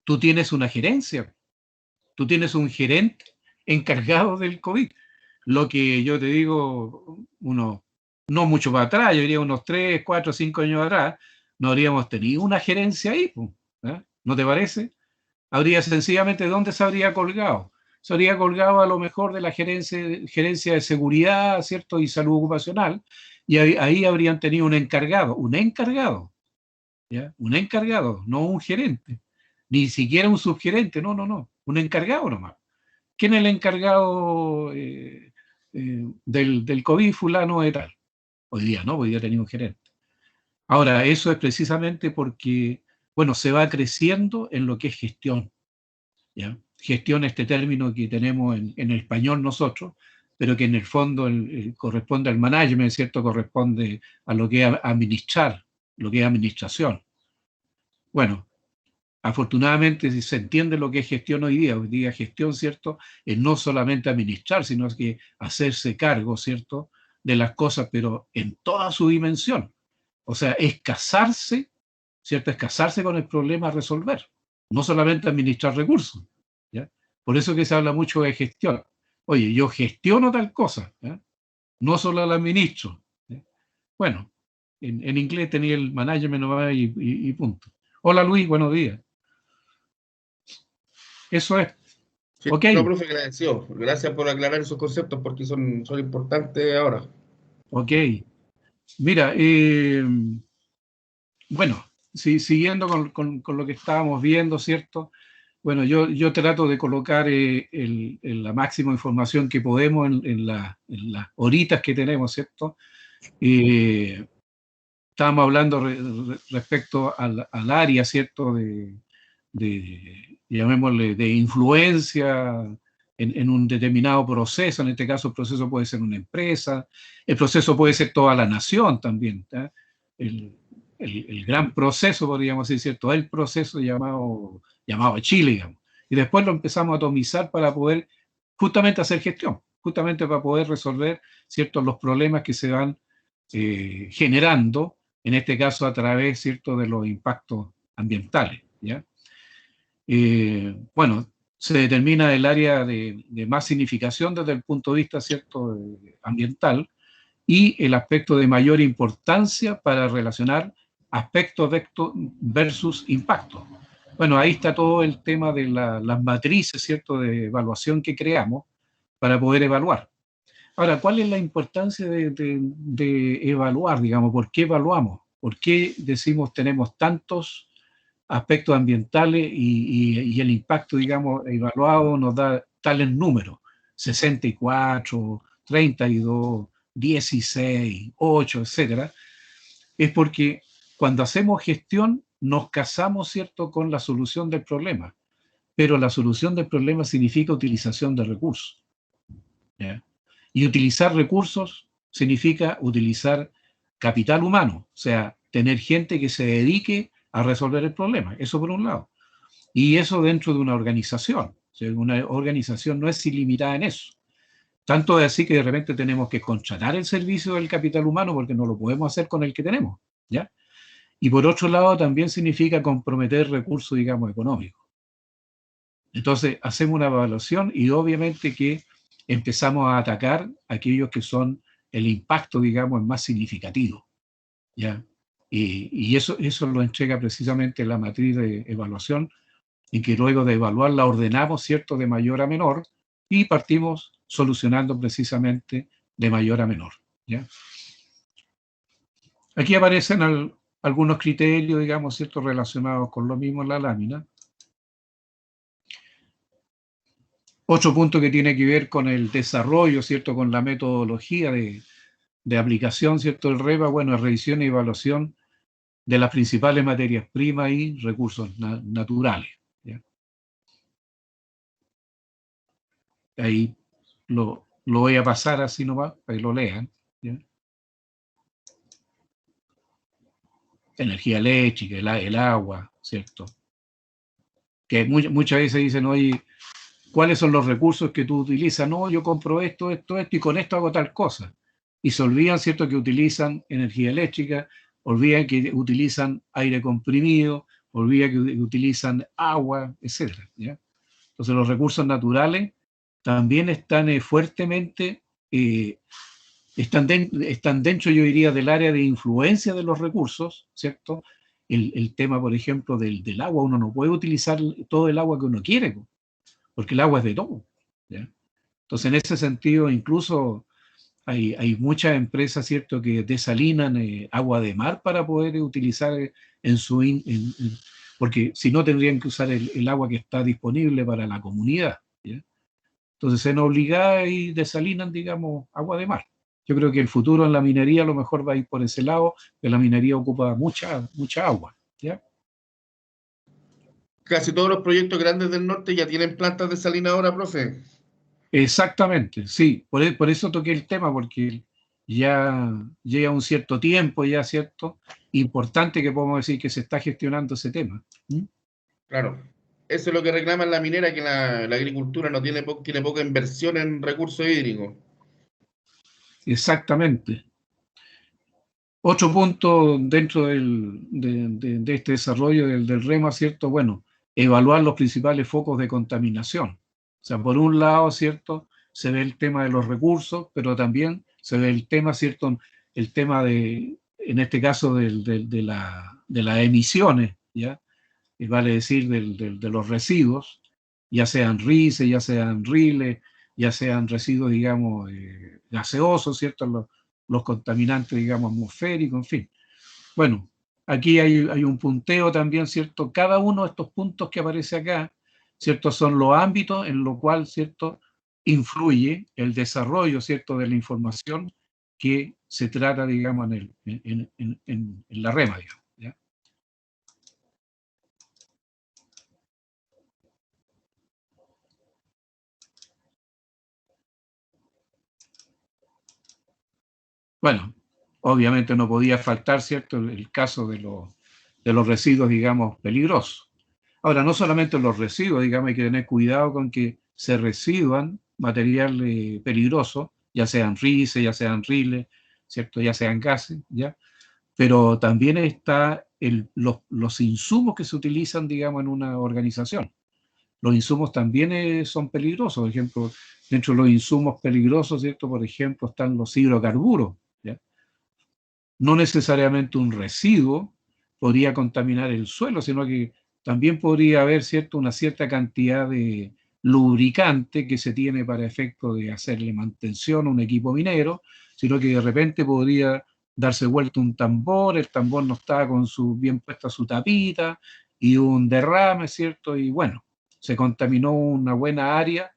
tú tienes una gerencia, tú tienes un gerente encargado del COVID. Lo que yo te digo, no mucho para atrás, yo diría unos 3, 4, 5 años atrás, no habríamos tenido una gerencia ahí, ¿eh? ¿No te parece? Habría sencillamente, ¿dónde se habría colgado? Se habría colgado a lo mejor de la gerencia de seguridad, ¿cierto? Y salud ocupacional, y ahí habrían tenido un encargado, ¿ya? Un encargado, no un gerente, ni siquiera un subgerente, no, un encargado nomás. ¿Quién es el encargado del COVID fulano de tal? Hoy día no, hoy día tenía un gerente. Ahora, eso es precisamente porque, bueno, se va creciendo en lo que es gestión, ¿ya? Gestión, este término que tenemos en español nosotros, pero que en el fondo corresponde al management, ¿cierto? Corresponde a lo que es administrar, lo que es administración. Bueno, afortunadamente si se entiende lo que es gestión hoy día gestión, ¿cierto? Es no solamente administrar, sino que hacerse cargo, ¿cierto? De las cosas, pero en toda su dimensión. O sea, es casarse, ¿cierto? Es casarse con el problema a resolver, no solamente administrar recursos, ¿ya? Por eso que se habla mucho de gestión. Oye, yo gestiono tal cosa, ¿ya? No solo la administro, ¿ya? Bueno, en inglés tenía el management y punto. Hola Luis, buenos días. Eso es. Sí, Ok, no, profe, agradecido. Gracias por aclarar esos conceptos porque son importantes ahora. ok. Mira, bueno, siguiendo con lo que estábamos viendo, ¿cierto? Bueno, yo trato de colocar la máxima información que podemos en las horitas que tenemos, ¿cierto? Estábamos hablando respecto al área, ¿cierto? Llamémosle, de influencia en un determinado proceso. En este caso, el proceso puede ser una empresa, el proceso puede ser toda la nación también, ¿tá? El gran proceso, podríamos decir, ¿cierto? El proceso llamado Chile, digamos. Y después lo empezamos a atomizar para poder justamente hacer gestión, justamente para poder resolver, ¿cierto?, los problemas que se van generando, en este caso a través, ¿cierto?, de los impactos ambientales, ¿ya? Bueno, se determina el área de más significación desde el punto de vista, ¿cierto?, ambiental, y el aspecto de mayor importancia para relacionar aspectos versus impacto. Bueno, ahí está todo el tema de las matrices, ¿cierto?, de evaluación que creamos para poder evaluar. Ahora, ¿cuál es la importancia de evaluar, digamos? ¿Por qué evaluamos? ¿Por qué decimos tenemos tantos aspectos ambientales y el impacto, digamos, evaluado nos da tales números? 64, 32, 16, 8, etcétera. Es porque cuando hacemos gestión nos casamos, ¿cierto?, con la solución del problema. Pero la solución del problema significa utilización de recursos, ¿ya? Y utilizar recursos significa utilizar capital humano, o sea, tener gente que se dedique a resolver el problema. Eso por un lado. Y eso dentro de una organización. O sea, una organización no es ilimitada en eso. Tanto es así que de repente tenemos que contratar el servicio del capital humano porque no lo podemos hacer con el que tenemos, ¿ya? Y por otro lado también significa comprometer recursos, digamos, económicos. Entonces hacemos una evaluación y obviamente que empezamos a atacar aquellos que son el impacto, digamos, más significativo, ¿ya? Y eso lo entrega precisamente la matriz de evaluación, en que luego de evaluar la ordenamos, ¿cierto?, de mayor a menor y partimos solucionando precisamente de mayor a menor, ¿ya? Aquí aparecen algunos criterios, digamos, ¿cierto?, relacionados con lo mismo en la lámina. Otro punto que tiene que ver con el desarrollo, ¿cierto?, con la metodología de aplicación, ¿cierto?, del REPA, bueno, revisión y evaluación de las principales materias primas y recursos naturales, ¿ya? Ahí lo voy a pasar así nomás, para que lo lean, ¿ya? Energía eléctrica, el agua, ¿cierto? Que muchas veces dicen, oye, ¿cuáles son los recursos que tú utilizas? No, yo compro esto, y con esto hago tal cosa. y se olvidan, ¿cierto?, que utilizan energía eléctrica, olvidan que utilizan aire comprimido, olvidan que utilizan agua, etcétera, ¿ya? Entonces los recursos naturales también están fuertemente, están dentro, yo diría, del área de influencia de los recursos, ¿cierto? El tema, por ejemplo, del agua, uno no puede utilizar todo el agua que uno quiere, porque el agua es de todo, ¿ya? Entonces, en ese sentido, incluso hay muchas empresas, ¿cierto?, que desalinan agua de mar para poder utilizar en su... porque si no tendrían que usar el agua que está disponible para la comunidad, ¿ya? Entonces se nos obliga y desalinan, digamos, agua de mar. Yo creo que el futuro en la minería a lo mejor va a ir por ese lado, que la minería ocupa mucha agua, ¿ya? Casi todos los proyectos grandes del norte ya tienen plantas desalinadoras, profe. Exactamente, sí, por eso toqué el tema, porque ya llega un cierto tiempo, ya cierto, importante que podemos decir que se está gestionando ese tema. ¿Mm? Claro. Eso es lo que reclama la minera, que la agricultura no tiene, tiene poca inversión en recursos hídricos. Exactamente. Otro punto dentro de este desarrollo del REMA, ¿cierto? Bueno, evaluar los principales focos de contaminación. O sea, por un lado, ¿cierto?, se ve el tema de los recursos, pero también se ve el tema, ¿cierto?, el tema en este caso, de las emisiones, ¿ya? Y vale decir, de los residuos, ya sean rices, ya sean riles, ya sean residuos, digamos, gaseosos, ¿cierto?, los contaminantes, digamos, atmosféricos, en fin. Bueno, aquí hay un punteo también, ¿cierto? Cada uno de estos puntos que aparece acá, ¿cierto?, son los ámbitos en los cuales, ¿cierto?, influye el desarrollo, ¿cierto?, de la información que se trata, digamos, en la REMA, digamos, ¿ya? Bueno, obviamente no podía faltar, ¿cierto?, el caso de los residuos, digamos, peligrosos. Ahora, no solamente los residuos, digamos, hay que tener cuidado con que se residuan material peligroso, ya sean rices, ya sean riles, ¿cierto?, ya sean gases, ¿ya? Pero también está los insumos que se utilizan, digamos, en una organización. Los insumos también son peligrosos. Por ejemplo, dentro de los insumos peligrosos, ¿cierto?, por ejemplo, están los hidrocarburos, ¿ya? No necesariamente un residuo podría contaminar el suelo, sino que también podría haber, ¿cierto?, una cierta cantidad de lubricante que se tiene para efecto de hacerle mantención a un equipo minero, sino que de repente podría darse vuelta un tambor, el tambor no estaba con bien puesta su tapita, y un derrame, ¿cierto? Y bueno, se contaminó una buena área,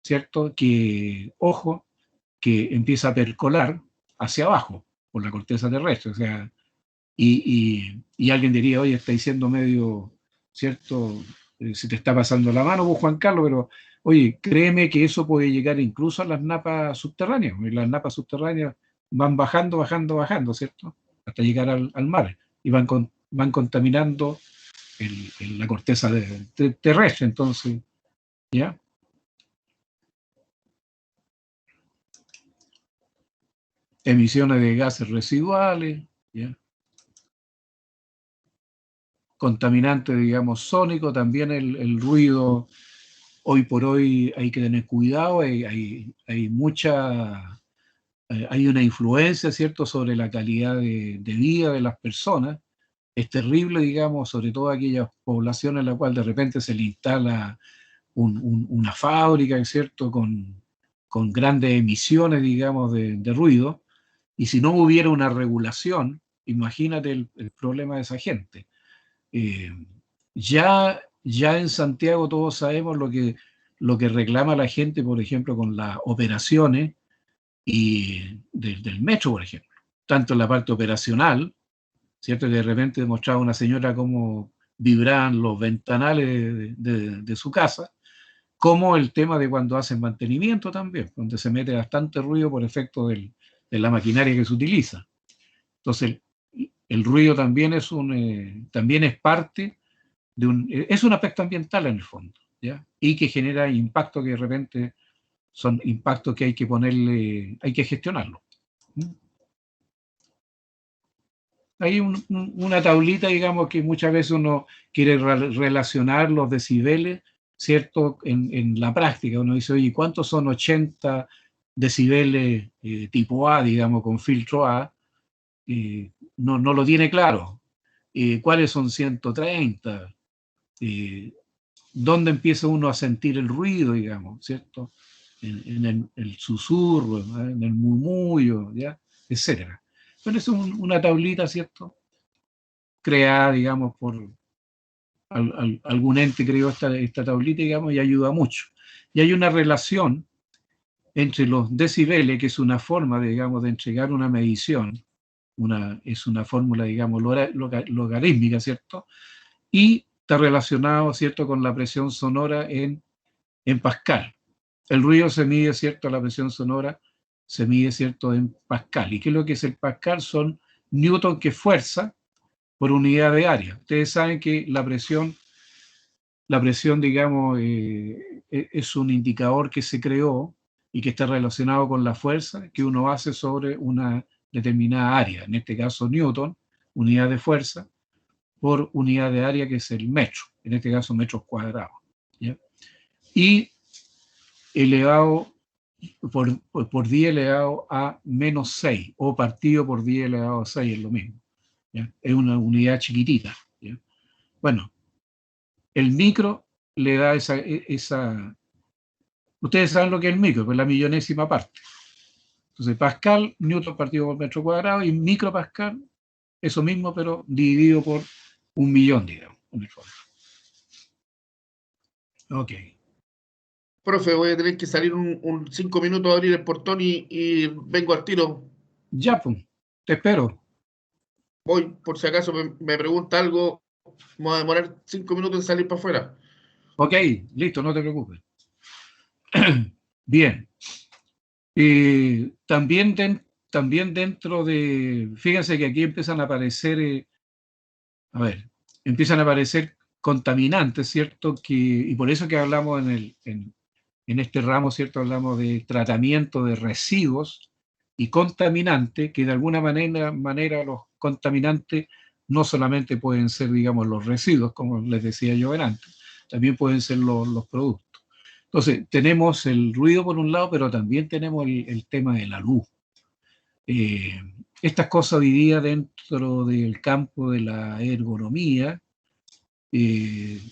¿cierto? Que, ojo, que empieza a percolar hacia abajo por la corteza terrestre. O sea, y alguien diría, oye, está diciendo medio, ¿cierto? Se te está pasando la mano, vos, Juan Carlos, pero oye, créeme que eso puede llegar incluso a las napas subterráneas. Y las napas subterráneas van bajando, bajando, bajando, ¿cierto? Hasta llegar al mar. Y van contaminando la corteza terrestre. Entonces, ¿ya? Emisiones de gases residuales, ¿ya? Contaminante, digamos, sónico, también el ruido. Hoy por hoy hay que tener cuidado, hay hay una influencia, ¿cierto?, sobre la calidad de vida de las personas. Es terrible, digamos, sobre todo aquellas poblaciones en las cuales de repente se le instala una fábrica, ¿cierto?, con grandes emisiones, digamos, de ruido, y si no hubiera una regulación, imagínate el problema de esa gente. Eh, ya en Santiago todos sabemos lo que reclama la gente, por ejemplo, con las operaciones del metro, por ejemplo. Tanto en la parte operacional, ¿cierto? Que de repente demostraba una señora cómo vibraban los ventanales de su casa, como el tema de cuando hacen mantenimiento también, donde se mete bastante ruido por efecto de la maquinaria que se utiliza. Entonces, el ruido también también es parte es un aspecto ambiental en el fondo, ¿ya? Y que genera impactos que de repente son impactos que hay que ponerle, hay que gestionarlo. Hay una tablita, digamos, que muchas veces uno quiere relacionar los decibeles, ¿cierto? En la práctica uno dice, oye, ¿cuántos son 80 decibeles tipo A, digamos, con filtro A? No lo tiene claro. ¿Cuáles son 130? ¿Dónde empieza uno a sentir el ruido, digamos, ¿cierto? En el susurro, en el murmullo, ¿ya? Etcétera. Bueno, es una tablita, ¿cierto? Creada, digamos, por algún ente creó esta tablita, digamos, y ayuda mucho. Y hay una relación entre los decibeles, que es una forma, digamos, de entregar una medición, es una fórmula, digamos, logarítmica, ¿cierto? Y está relacionado, ¿cierto?, con la presión sonora en Pascal. El ruido se mide, ¿cierto?, la presión sonora se mide, ¿cierto?, en Pascal. ¿Y qué es lo que es el Pascal? Son newton, que es fuerza, por unidad de área. Ustedes saben que la presión, digamos, es un indicador que se creó y que está relacionado con la fuerza que uno hace sobre una determinada área, en este caso newton, unidad de fuerza, por unidad de área, que es el metro, en este caso metros cuadrados, ¿ya? Y elevado por 10 elevado a menos 6, o partido por 10 elevado a 6, es lo mismo, ¿ya? Es una unidad chiquitita, ¿ya? Bueno, el micro le da esa. Ustedes saben lo que es el micro, pues la millonésima parte. Entonces, Pascal, newton partido por metro cuadrado, y micropascal, eso mismo, pero dividido por 1.000.000, digamos. Ok. Profe, voy a tener que salir un 5 minutos a abrir el portón y vengo al tiro. Ya, pues, te espero. Voy, por si acaso me pregunta algo, me voy a demorar 5 minutos en salir para afuera. Ok, listo, no te preocupes. Bien. También dentro de, fíjense que aquí empiezan a aparecer, empiezan a aparecer contaminantes, ¿cierto? Y por eso que hablamos en este ramo, ¿cierto? Hablamos de tratamiento de residuos y contaminantes, que de alguna manera los contaminantes no solamente pueden ser, digamos, los residuos, como les decía yo antes, también pueden ser los productos. Entonces, tenemos el ruido por un lado, pero también tenemos el tema de la luz. Estas cosas hoy día dentro del campo de la ergonomía, de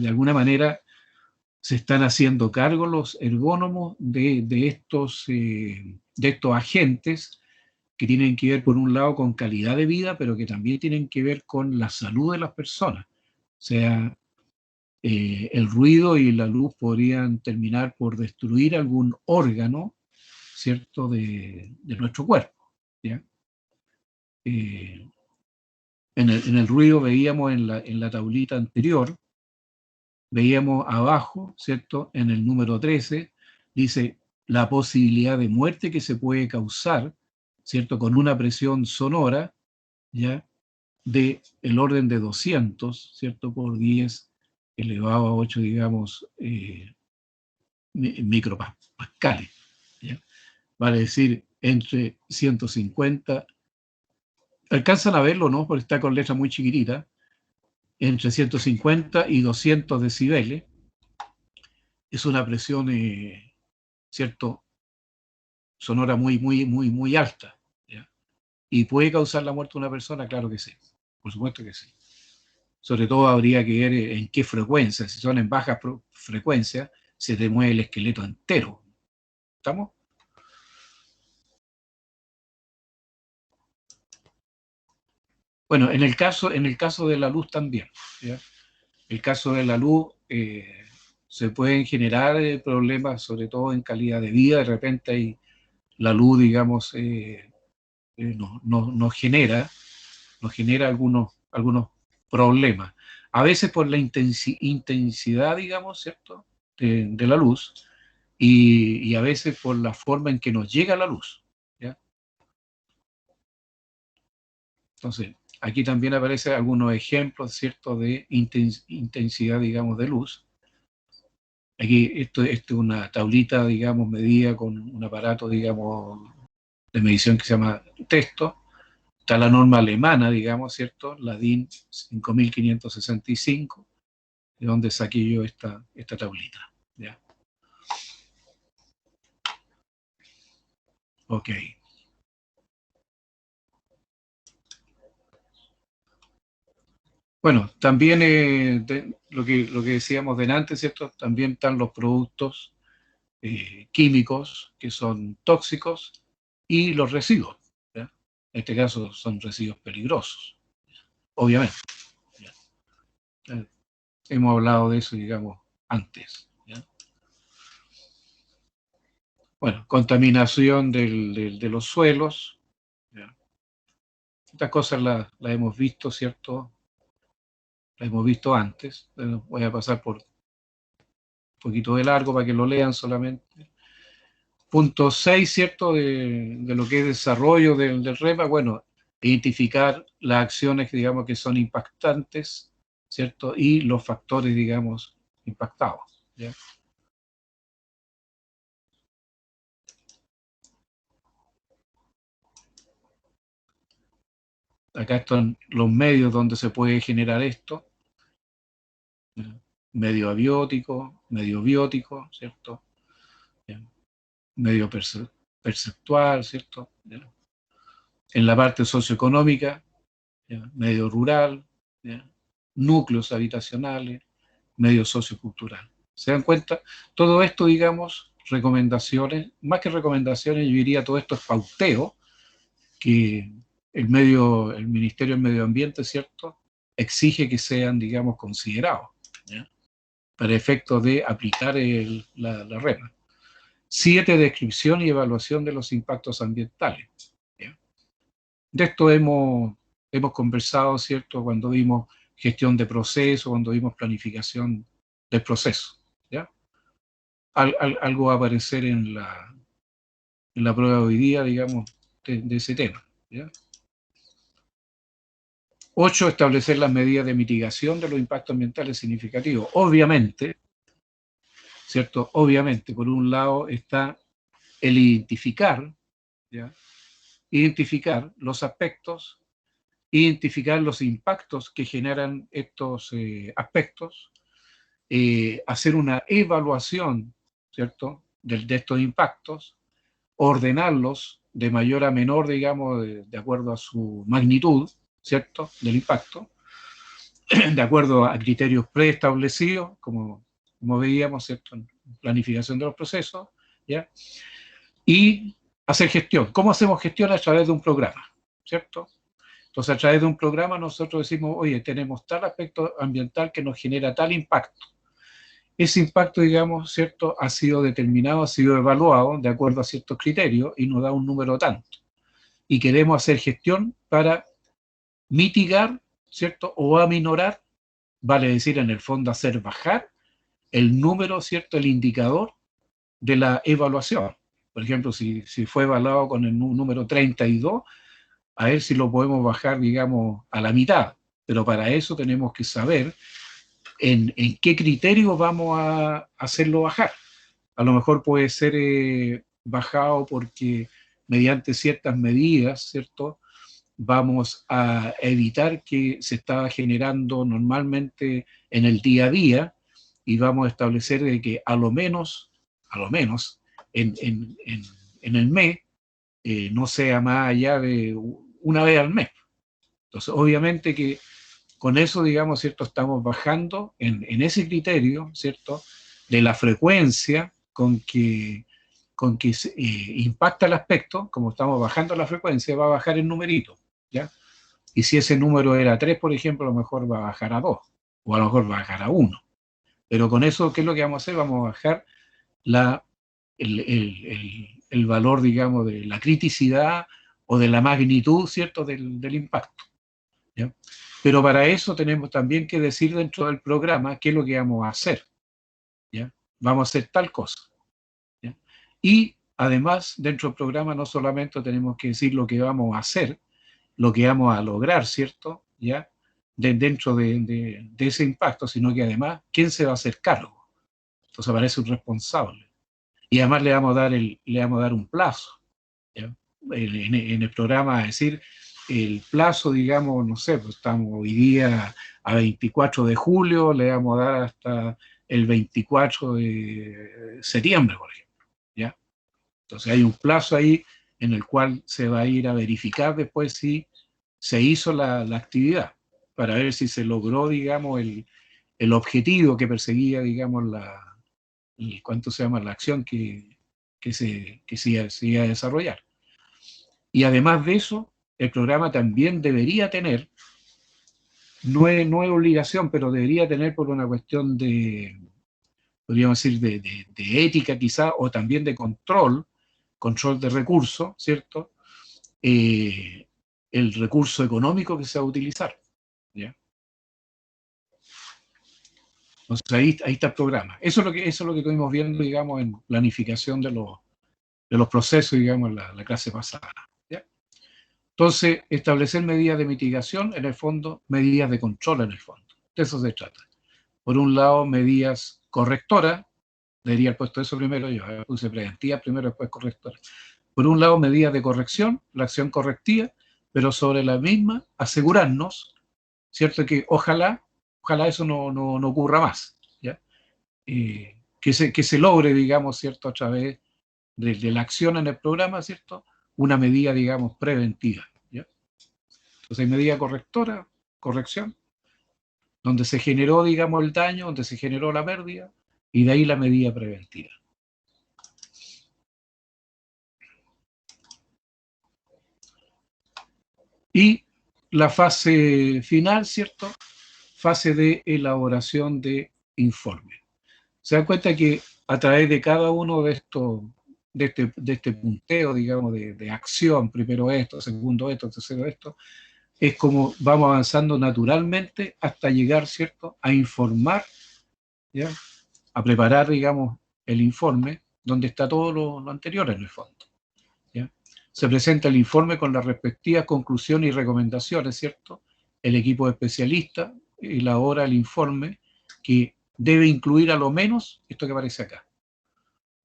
alguna manera se están haciendo cargo los ergónomos de estos agentes que tienen que ver, por un lado, con calidad de vida, pero que también tienen que ver con la salud de las personas. O sea, el ruido y la luz podrían terminar por destruir algún órgano, ¿cierto?, de nuestro cuerpo, ¿ya? En el ruido veíamos en la tablita anterior, veíamos abajo, ¿cierto?, en el número 13, dice la posibilidad de muerte que se puede causar, ¿cierto?, con una presión sonora, ¿ya?, de el orden de 200, ¿cierto?, por 10 elevado a 8, digamos, micropascales, ¿ya? Vale decir, entre 150, alcanzan a verlo, ¿no?, porque está con letra muy chiquitita, entre 150 y 200 decibeles, es una presión, ¿cierto?, sonora muy alta, ¿ya? ¿Y puede causar la muerte de una persona? Claro que sí, por supuesto que sí. Sobre todo habría que ver en qué frecuencia. Si son en baja frecuencia, se te mueve el esqueleto entero. ¿Estamos? Bueno, en el caso de la luz también, ¿ya? El caso de la luz, se pueden generar problemas, sobre todo en calidad de vida. De repente hay la luz, digamos, nos genera algunos problemas. A veces por la intensidad, digamos, ¿cierto?, de la luz, y a veces por la forma en que nos llega la luz, ¿ya? Entonces, aquí también aparecen algunos ejemplos, ¿cierto?, de intensidad, digamos, de luz. Aquí esto es una tablita, digamos, medida con un aparato, digamos, de medición que se llama texto. Está la norma alemana, digamos, ¿cierto? La DIN 5565, de donde saqué yo esta tablita. ¿Ya? Ok. Bueno, también lo que decíamos delante, ¿cierto? También están los productos químicos que son tóxicos y los residuos. ¿Ya? En este caso son residuos peligrosos, obviamente. ¿Ya? Hemos hablado de eso, digamos, antes. ¿Ya? Bueno, contaminación de los suelos. ¿Ya? Estas cosas las hemos visto, ¿cierto? Las hemos visto antes. Voy a pasar por un poquito de largo para que lo lean solamente. Punto 6, ¿cierto? De lo que es desarrollo del REPA, bueno, identificar las acciones, digamos, que son impactantes, ¿cierto? Y los factores, digamos, impactados. ¿Ya? Acá están los medios donde se puede generar esto. ¿Ya? Medio abiótico, medio biótico, ¿cierto? ¿Ya? Medio perceptual, ¿cierto? ¿Ya? En la parte socioeconómica, ¿ya? Medio rural, ¿ya? Núcleos habitacionales, medio sociocultural. ¿Se dan cuenta? Todo esto, digamos, recomendaciones, más que recomendaciones, yo diría todo esto es pauteo, que el Ministerio del Medio Ambiente, ¿cierto?, exige que sean, digamos, considerados, ¿ya? Para efectos de aplicar la REPA. 7, descripción y evaluación de los impactos ambientales. ¿Ya? De esto hemos conversado, ¿cierto?, cuando vimos gestión de proceso, cuando vimos planificación del proceso. ¿Ya? Algo va a aparecer en la prueba de hoy día, digamos, de ese tema. ¿Ya? 8, establecer las medidas de mitigación de los impactos ambientales significativos. Obviamente, ¿cierto? Obviamente, por un lado está el identificar, ¿ya? Identificar los aspectos, identificar los impactos que generan estos aspectos, hacer una evaluación, ¿cierto?, de estos impactos, ordenarlos de mayor a menor, digamos, de acuerdo a su magnitud, ¿cierto?, del impacto, de acuerdo a criterios preestablecidos, como veíamos, ¿cierto?, en planificación de los procesos, ¿ya? Y hacer gestión. ¿Cómo hacemos gestión? A través de un programa, ¿cierto? Entonces, a través de un programa nosotros decimos, oye, tenemos tal aspecto ambiental que nos genera tal impacto. Ese impacto, digamos, ¿cierto?, ha sido determinado, ha sido evaluado de acuerdo a ciertos criterios y nos da un número tanto. Y queremos hacer gestión para mitigar, ¿cierto?, o aminorar, vale decir, en el fondo, hacer bajar el número, ¿cierto?, el indicador de la evaluación. Por ejemplo, si fue evaluado con el número 32, a ver si lo podemos bajar, digamos, a la mitad. Pero para eso tenemos que saber en qué criterio vamos a hacerlo bajar. A lo mejor puede ser bajado porque mediante ciertas medidas, ¿cierto?, vamos a evitar que se está generando normalmente en el día a día y vamos a establecer de que a lo menos en el mes no sea más allá de una vez al mes. Entonces, obviamente que con eso, digamos, ¿cierto?, estamos bajando en ese criterio, ¿cierto?, de la frecuencia con que impacta el aspecto. Como estamos bajando la frecuencia, va a bajar el numerito, ¿ya? Y si ese número era 3, por ejemplo, a lo mejor va a bajar a 2, o a lo mejor va a bajar a 1. Pero con eso, ¿qué es lo que vamos a hacer? Vamos a bajar el valor, digamos, de la criticidad o de la magnitud, ¿cierto?, del impacto, ¿ya? Pero para eso tenemos también que decir dentro del programa qué es lo que vamos a hacer, ¿ya? Vamos a hacer tal cosa, ¿ya? Y además, dentro del programa no solamente tenemos que decir lo que vamos a hacer, lo que vamos a lograr, ¿cierto?, ¿ya?, dentro de ese impacto, sino que además, ¿quién se va a hacer cargo? Entonces aparece un responsable. Y además le vamos a dar un plazo, ¿ya? en el programa, es decir, el plazo, digamos, no sé, pues estamos hoy día a 24 de julio, le vamos a dar hasta el 24 de septiembre, por ejemplo, ¿ya? Entonces hay un plazo ahí en el cual se va a ir a verificar después si se hizo la actividad, para ver si se logró, digamos, el objetivo que perseguía, digamos, ¿cuánto se llama? La acción que se iba a desarrollar. Y además de eso, el programa también debería tener, no es obligación, pero debería tener por una cuestión de, podríamos decir, de ética quizá, o también de control de recursos, ¿cierto? El recurso económico que se va a utilizar, ¿ya? Entonces ahí está el programa. Eso es lo que estuvimos viendo, digamos, en planificación de los procesos, digamos, en la clase pasada, ¿ya? Entonces, establecer medidas de mitigación, en el fondo, medidas de control, en el fondo. De eso se trata. Por un lado, medidas correctoras, debería haber puesto eso primero, yo puse preventiva primero, después correctora. Por un lado, medidas de corrección, la acción correctiva, pero sobre la misma, asegurarnos, ¿cierto? Que ojalá eso no ocurra más, ¿ya? Que se logre, digamos, ¿cierto? A través de la acción en el programa, ¿cierto? Una medida, digamos, preventiva, ¿ya? Entonces hay medida correctora, corrección, donde se generó, digamos, el daño, donde se generó la pérdida, y de ahí la medida preventiva. Y la fase final, ¿cierto? Fase de elaboración de informe. Se dan cuenta que a través de cada uno de estos, de este punteo, digamos, de acción, primero esto, segundo esto, tercero esto, es como vamos avanzando naturalmente hasta llegar, ¿cierto?, a informar, ¿ya?, a preparar, digamos, el informe, donde está todo lo anterior en el fondo, ¿ya? Se presenta el informe con las respectivas conclusiones y recomendaciones, ¿cierto? El equipo de especialistas elabora el informe que debe incluir a lo menos esto que aparece acá,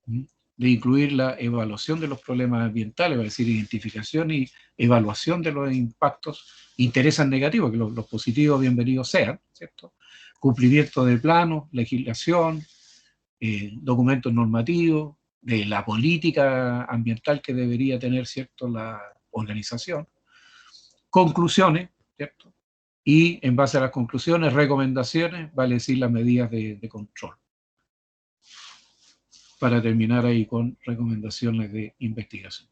de incluir la evaluación de los problemas ambientales, es decir, identificación y evaluación de los impactos, intereses negativos, que los positivos bienvenidos sean, ¿cierto? Cumplimiento de planos, legislación, documentos normativos, de la política ambiental que debería tener, ¿cierto?, la organización, conclusiones, ¿cierto? Y en base a las conclusiones, recomendaciones, vale decir las medidas de control, para terminar ahí con recomendaciones de investigación.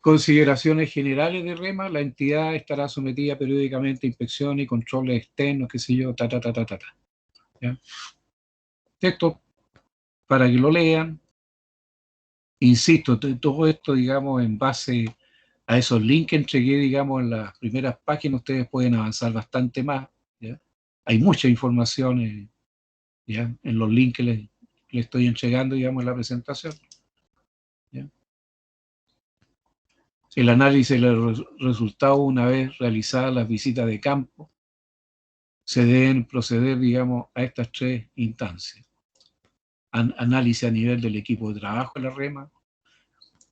Consideraciones generales de REMA: la entidad estará sometida periódicamente a inspecciones y controles externos, qué sé yo, ¿ya? Texto para que lo lean. Insisto, todo esto, digamos, en base a esos links que entregué, digamos, en las primeras páginas, ustedes pueden avanzar bastante más, ¿ya? Hay mucha información, ¿ya?, en los links que les estoy entregando, digamos, en la presentación, ¿ya? El análisis de los resultados, una vez realizadas las visitas de campo, se deben proceder, digamos, a estas tres instancias. Análisis a nivel del equipo de trabajo de la REMA,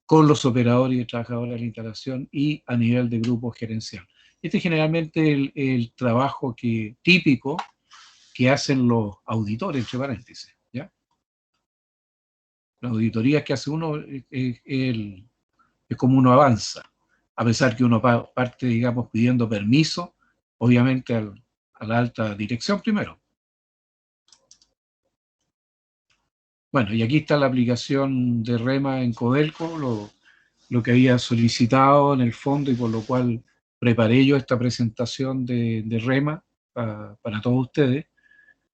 con los operadores y trabajadores de la instalación, y a nivel de grupo gerencial. Este es generalmente el trabajo típico que hacen los auditores, entre paréntesis, ¿ya? Las auditorías que hace uno es como uno avanza, a pesar que uno parte, digamos, pidiendo permiso, obviamente a la alta dirección primero. Bueno, y aquí está la aplicación de REMA en Codelco, lo que había solicitado en el fondo, y por lo cual preparé yo esta presentación de REMA para todos ustedes,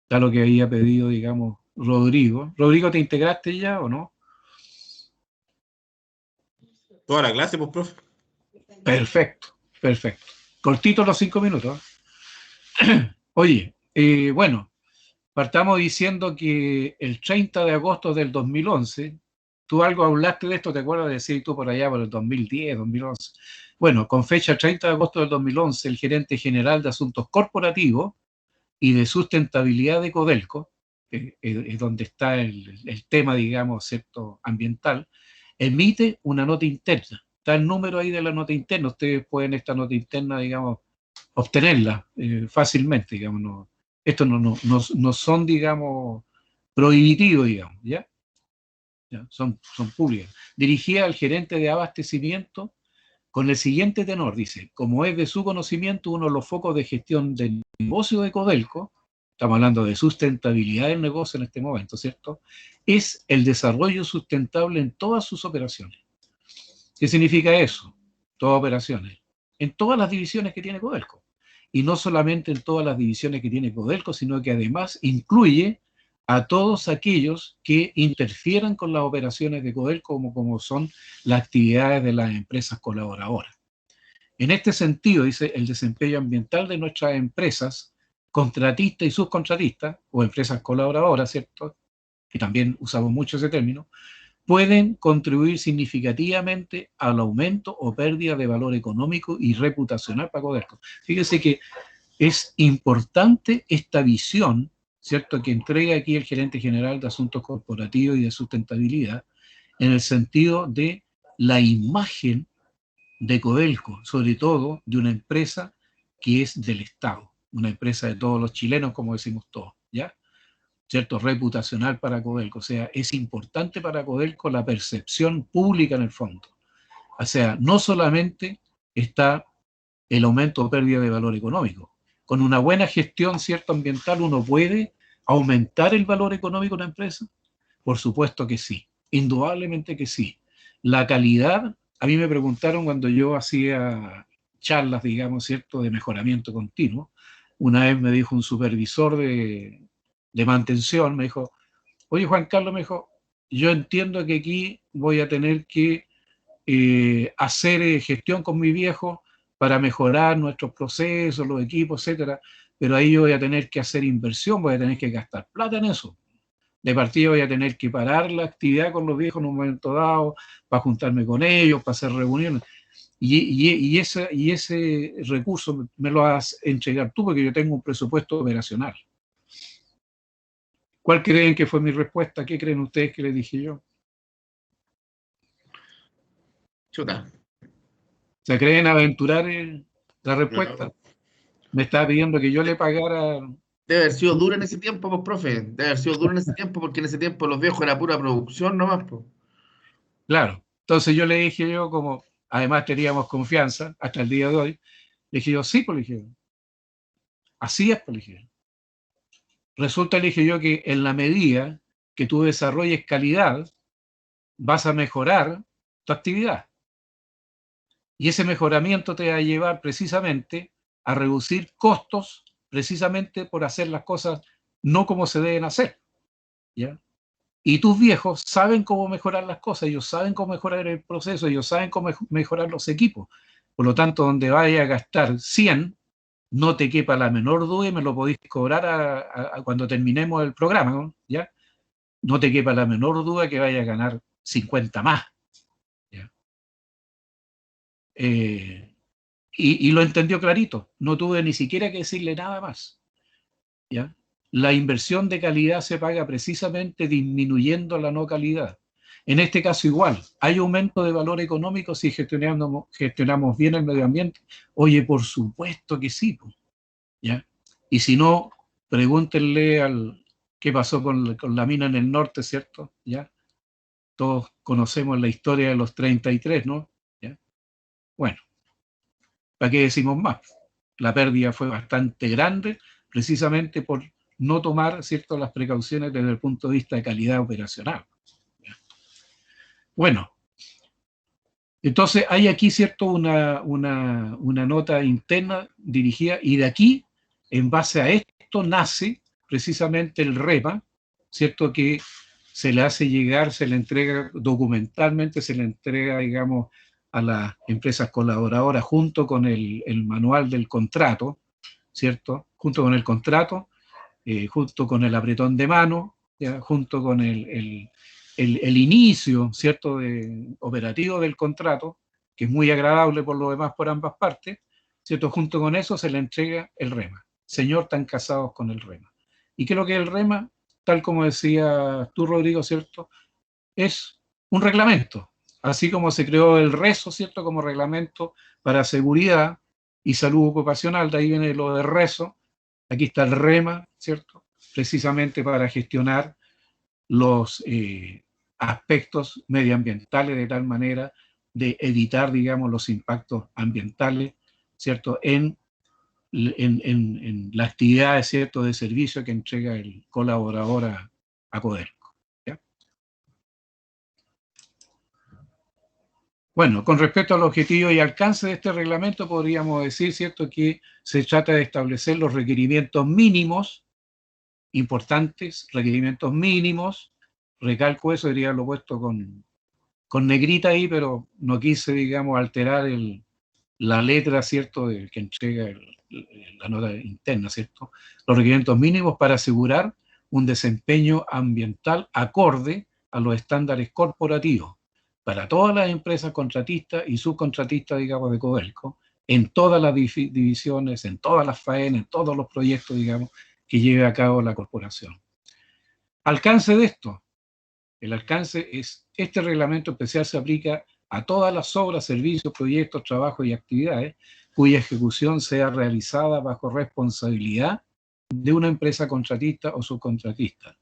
da lo que había pedido, digamos, Rodrigo. Rodrigo, ¿te integraste ya o no? Toda la clase, pues, profe. Perfecto, perfecto. Cortito los 5 minutos. Oye, bueno, partamos diciendo que el 30 de agosto del 2011, tú algo hablaste de esto, ¿te acuerdas de decir tú por allá por el 2010, 2011? Bueno, con fecha 30 de agosto del 2011, el gerente general de Asuntos Corporativos y de sustentabilidad de Codelco, es donde está el tema, digamos, ¿cierto?, ambiental, emite una nota interna. Está el número ahí de la nota interna. Ustedes pueden esta nota interna, digamos, obtenerla fácilmente, digamos. No, esto no son, digamos, prohibitivos, digamos, ¿ya? ¿Ya? Son públicas. Dirigida al gerente de abastecimiento con el siguiente tenor, dice: como es de su conocimiento uno de los focos de gestión del negocio de Codelco, estamos hablando de sustentabilidad del negocio en este momento, ¿cierto?, es el desarrollo sustentable en todas sus operaciones. ¿Qué significa eso? Todas operaciones. En todas las divisiones que tiene Codelco. Y no solamente en todas las divisiones que tiene Codelco, sino que además incluye a todos aquellos que interfieran con las operaciones de Codelco, como son las actividades de las empresas colaboradoras. En este sentido, dice, el desempeño ambiental de nuestras empresas, contratistas y subcontratistas, o empresas colaboradoras, ¿cierto?, que también usamos mucho ese término, pueden contribuir significativamente al aumento o pérdida de valor económico y reputacional para Codelco. Fíjese que es importante esta visión, ¿cierto?, que entrega aquí el gerente general de Asuntos Corporativos y de Sustentabilidad, en el sentido de la imagen de Codelco, sobre todo de una empresa que es del Estado, una empresa de todos los chilenos, como decimos todos, ¿ya? ¿Cierto? Reputacional para Codelco. O sea, es importante para Codelco la percepción pública en el fondo. O sea, no solamente está el aumento o pérdida de valor económico. Con una buena gestión, ¿cierto?, ambiental, uno puede aumentar el valor económico de una empresa. Por supuesto que sí, indudablemente que sí. La calidad, a mí me preguntaron cuando yo hacía charlas, digamos, ¿cierto?, de mejoramiento continuo. Una vez me dijo un supervisor de mantención, me dijo: oye, Juan Carlos, me dijo, yo entiendo que aquí voy a tener que hacer gestión con mi viejo para mejorar nuestros procesos, los equipos, etcétera, pero ahí yo voy a tener que hacer inversión, voy a tener que gastar plata en eso. De partida voy a tener que parar la actividad con los viejos en un momento dado, para juntarme con ellos, para hacer reuniones. Y ese recurso me lo vas a entregar tú, porque yo tengo un presupuesto operacional. ¿Cuál creen que fue mi respuesta? ¿Qué creen ustedes que les dije yo? Chuta. ¿Se creen aventurar la respuesta? No. Me estaba pidiendo que yo le pagara. Debe haber sido duro en ese tiempo, pues, profe. Debe haber sido duro en ese tiempo, porque en ese tiempo los viejos era pura producción nomás, pues. Claro. Entonces yo le dije yo, como además teníamos confianza hasta el día de hoy, le dije yo: sí, pues, le dije, así es, pues, le dije. Resulta, le dije yo, que en la medida que tú desarrolles calidad, vas a mejorar tu actividad. Y ese mejoramiento te va a llevar precisamente a reducir costos, precisamente por hacer las cosas no como se deben hacer, ¿ya? Y tus viejos saben cómo mejorar las cosas, ellos saben cómo mejorar el proceso, ellos saben cómo mejorar los equipos. Por lo tanto, donde vaya a gastar 100, no te quepa la menor duda, y me lo podéis cobrar cuando terminemos el programa, ¿no? ¿Ya? No te quepa la menor duda que vaya a ganar 50 más, ¿ya? Y lo entendió clarito, no tuve ni siquiera que decirle nada más, ¿ya? La inversión de calidad se paga precisamente disminuyendo la no calidad. En este caso igual, hay aumento de valor económico si gestionamos bien el medio ambiente. Oye, por supuesto que sí, ¿ya? Y si no, pregúntenle qué pasó con la mina en el norte, ¿cierto? ¿Ya? Todos conocemos la historia de los 33, ¿no? ¿Ya? Bueno, ¿para qué decimos más? La pérdida fue bastante grande, precisamente por no tomar, ¿cierto?, las precauciones desde el punto de vista de calidad operacional. Bueno, entonces hay aquí, ¿cierto?, una nota interna dirigida, y de aquí, en base a esto, nace precisamente el REMA, ¿cierto?, que se le hace llegar, se le entrega documentalmente, se le entrega, digamos, a las empresas colaboradoras junto con el manual del contrato, ¿cierto?, junto con el contrato, junto con el apretón de mano, ¿ya?, junto con el inicio, ¿cierto?, operativo del contrato, que es muy agradable por lo demás por ambas partes, ¿cierto? Junto con eso se le entrega el REMA. señor están casados con el REMA. ¿Y qué es lo que es el REMA? Tal como decía tú, Rodrigo, ¿cierto? Es un reglamento, así como se creó el RESO, ¿cierto? Como reglamento para seguridad y salud ocupacional, de ahí viene lo de RESO, aquí está el REMA, ¿cierto? Precisamente para gestionar los aspectos medioambientales de tal manera de evitar, digamos, los impactos ambientales, ¿cierto? En las actividades, ¿cierto?, de servicio que entrega el colaborador a Codelco. ¿Ya? Bueno, con respecto al objetivo y alcance de este reglamento, podríamos decir, ¿cierto?, que se trata de establecer los requerimientos mínimos, importantes, requerimientos mínimos, recalco eso, diría lo puesto con negrita ahí, pero no quise, digamos, alterar la letra, ¿cierto?, del que entrega la nota interna, ¿cierto? Los requerimientos mínimos para asegurar un desempeño ambiental acorde a los estándares corporativos para todas las empresas contratistas y subcontratistas, digamos, de Codelco, en todas las divisiones, en todas las faenas, en todos los proyectos, digamos, que lleve a cabo la corporación. Alcance de esto. El alcance es, este reglamento especial se aplica a todas las obras, servicios, proyectos, trabajos y actividades cuya ejecución sea realizada bajo responsabilidad de una empresa contratista o subcontratista,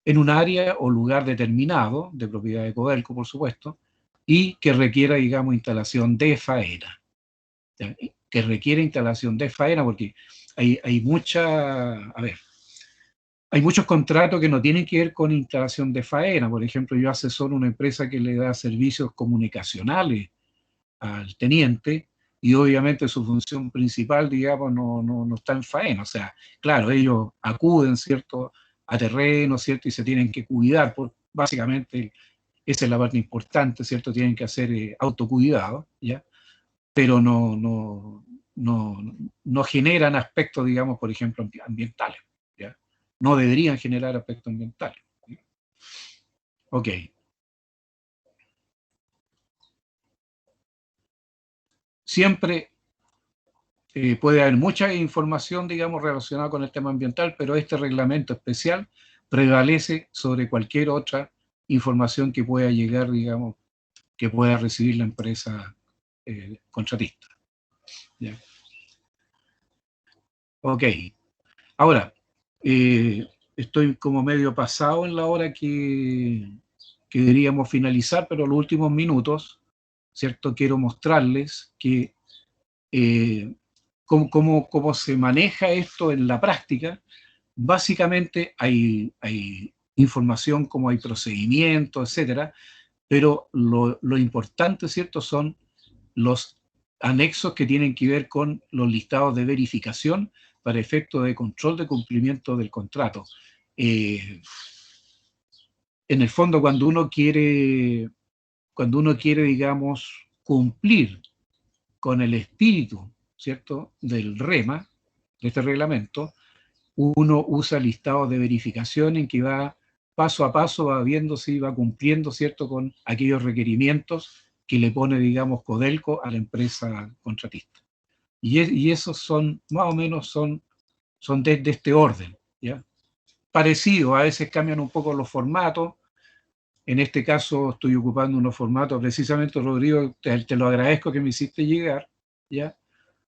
en un área o lugar determinado, de propiedad de Codelco, por supuesto, y que requiera, digamos, instalación de faena. ¿Ya? Que requiere instalación de faena porque hay muchos contratos que no tienen que ver con instalación de faena. Por ejemplo, yo asesoro una empresa que le da servicios comunicacionales al teniente y obviamente su función principal, digamos, no está en faena. O sea, claro, ellos acuden, ¿cierto?, a terreno, ¿cierto?, y se tienen que cuidar. Básicamente, esa es la parte importante, ¿cierto? Tienen que hacer autocuidado, ¿ya? Pero no generan aspectos, digamos, por ejemplo, ambientales, ¿ya? No deberían generar aspectos ambientales. Ok. Siempre puede haber mucha información, digamos, relacionada con el tema ambiental, pero este reglamento especial prevalece sobre cualquier otra información que pueda llegar, digamos, que pueda recibir la empresa contratista. ¿Ya? Ok. Ahora, estoy como medio pasado en la hora que deberíamos finalizar, pero los últimos minutos, ¿cierto? Quiero mostrarles que cómo se maneja esto en la práctica. Básicamente hay información como hay procedimientos, etcétera, pero lo importante, ¿cierto?, son los anexos que tienen que ver con los listados de verificación para efecto de control de cumplimiento del contrato. En el fondo, cuando uno quiere, digamos, cumplir con el espíritu, ¿cierto?, del REMA, de este reglamento, uno usa listados de verificación en que va paso a paso, va viendo si va cumpliendo, ¿cierto?, con aquellos requerimientos que le pone, digamos, Codelco a la empresa contratista. Y esos son, más o menos, son de este orden, ¿ya? Parecido, a veces cambian un poco los formatos. En este caso estoy ocupando unos formatos, precisamente, Rodrigo, te lo agradezco que me hiciste llegar, ¿ya?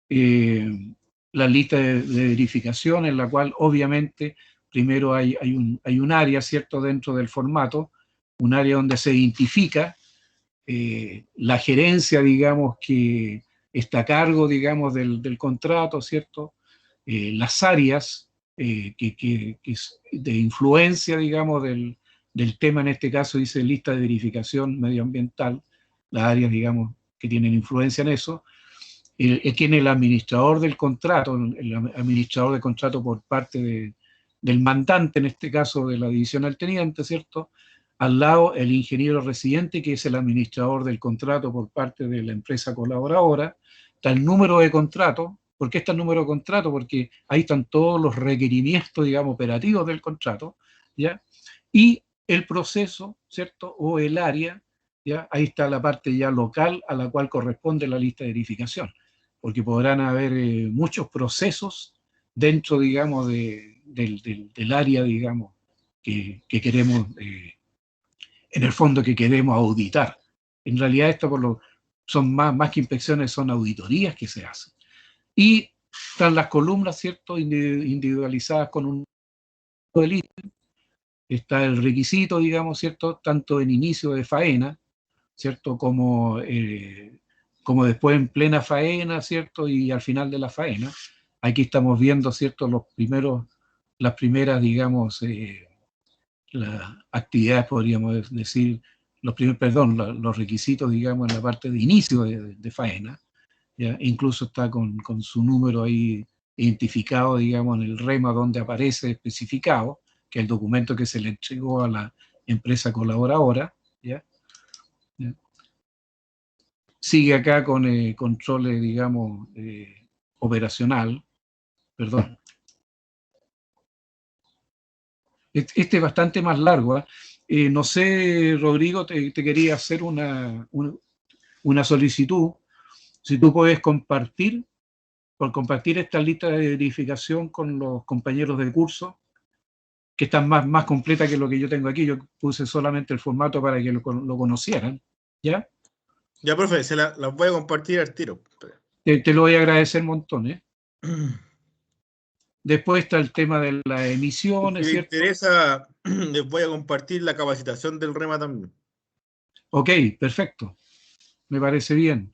La lista de verificación, en la cual obviamente primero hay un área, ¿cierto?, dentro del formato, un área donde se identifica la gerencia, digamos, que está a cargo, digamos, del contrato, ¿cierto? Las áreas de influencia, digamos, del tema, en este caso dice lista de verificación medioambiental, las áreas, digamos, que tienen influencia en eso. Quien es el administrador del contrato, el administrador del contrato por parte del mandante, en este caso de la división al teniente, ¿cierto? Al lado, el ingeniero residente, que es el administrador del contrato por parte de la empresa colaboradora. Está el número de contrato. ¿Por qué está el número de contrato? Porque ahí están todos los requerimientos, digamos, operativos del contrato, ¿ya? Y el proceso, ¿cierto? O el área, ¿ya? Ahí está la parte ya local a la cual corresponde la lista de verificación, porque podrán haber muchos procesos dentro, digamos, del área, digamos, que queremos, en el fondo que queremos auditar. En realidad esto son más que inspecciones, son auditorías que se hacen. Y están las columnas, ¿cierto?, individualizadas con un del ítem. Está el requisito, digamos, ¿cierto?, tanto en inicio de faena, ¿cierto?, como después en plena faena, ¿cierto?, y al final de la faena. Aquí estamos viendo, ¿cierto?, las primeras, digamos, las actividades, podríamos decir, los requisitos, digamos, en la parte de inicio de faena, ¿ya? Incluso está con su número ahí identificado, digamos, en el rema donde aparece especificado, que es el documento que se le entregó a la empresa colaboradora, ¿ya? ¿Ya? Sigue acá con controles, digamos, operacional, perdón. Este es bastante más largo, ¿eh? No sé, Rodrigo, te quería hacer una solicitud. Si tú puedes compartir esta lista de verificación con los compañeros del curso, que están más completa que lo que yo tengo aquí. Yo puse solamente el formato para que lo conocieran, ¿ya? Ya, profe, las voy a compartir al tiro. Te lo voy a agradecer un montón, ¿eh? Después está el tema de las emisiones, Si les ¿cierto? interesa, les voy a compartir la capacitación del REMA también. Ok, perfecto. Me parece bien.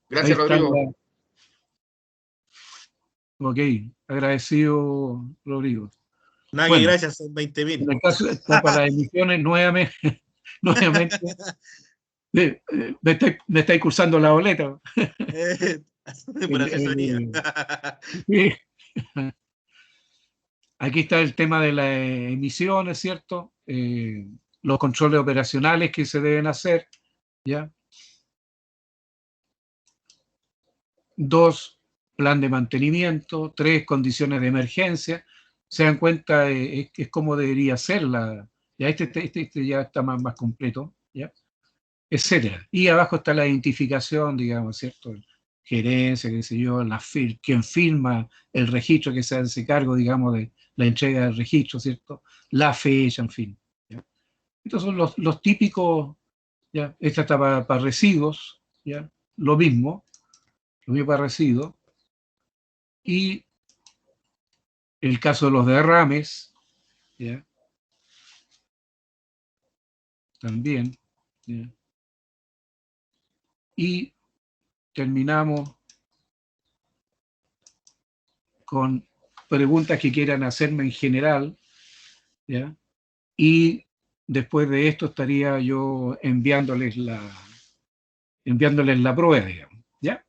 Gracias, Ahí está Rodrigo. Ok, agradecido, Rodrigo. Nada que Bueno, gracias, son en 20.000. el caso para las emisiones, nuevamente me estáis cursando la boleta. Por asesoría. Sí. Aquí está el tema de las emisiones, ¿cierto? Los controles operacionales que se deben hacer, ¿ya? 2, plan de mantenimiento. 3, condiciones de emergencia. Se dan cuenta, es como debería ser ya este ya está más completo, ¿ya? Etcétera. Y abajo está la identificación, digamos, ¿cierto? Gerencia, qué sé yo, quien firma el registro que se hace cargo, digamos, de la entrega del registro, ¿cierto? La fecha, en fin, ¿ya? Estos son los típicos, ¿ya? Esta está para residuos, ¿ya? Lo mismo para residuos. Y el caso de los derrames, ¿ya? También, ¿ya? Y terminamos con preguntas que quieran hacerme en general, ¿ya? Y después de esto estaría yo enviándoles la prueba, digamos, ¿ya?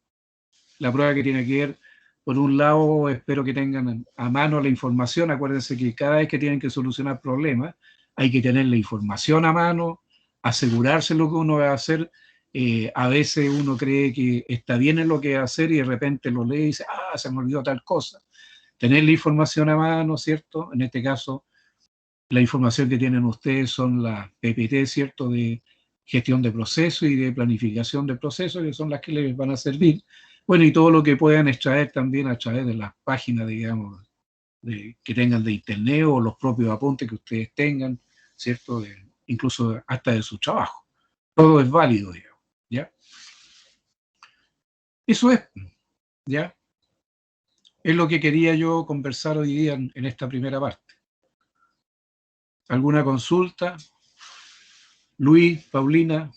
La prueba que tiene que ver, por un lado, espero que tengan a mano la información. Acuérdense que cada vez que tienen que solucionar problemas, hay que tener la información a mano, asegurarse lo que uno va a hacer. A veces uno cree que está bien en lo que va a hacer y de repente lo lee y dice, se me olvidó tal cosa. Tener la información a mano, ¿cierto? En este caso, la información que tienen ustedes son las PPT, ¿cierto?, de gestión de proceso y de planificación de procesos, que son las que les van a servir. Bueno, y todo lo que puedan extraer también a través de las páginas, digamos, que tengan de internet o los propios apuntes que ustedes tengan, ¿cierto?, incluso hasta de su trabajo. Todo es válido, digamos, ¿ya? Eso es, ¿ya? Es lo que quería yo conversar hoy día en esta primera parte. ¿Alguna consulta? Luis, Paulina.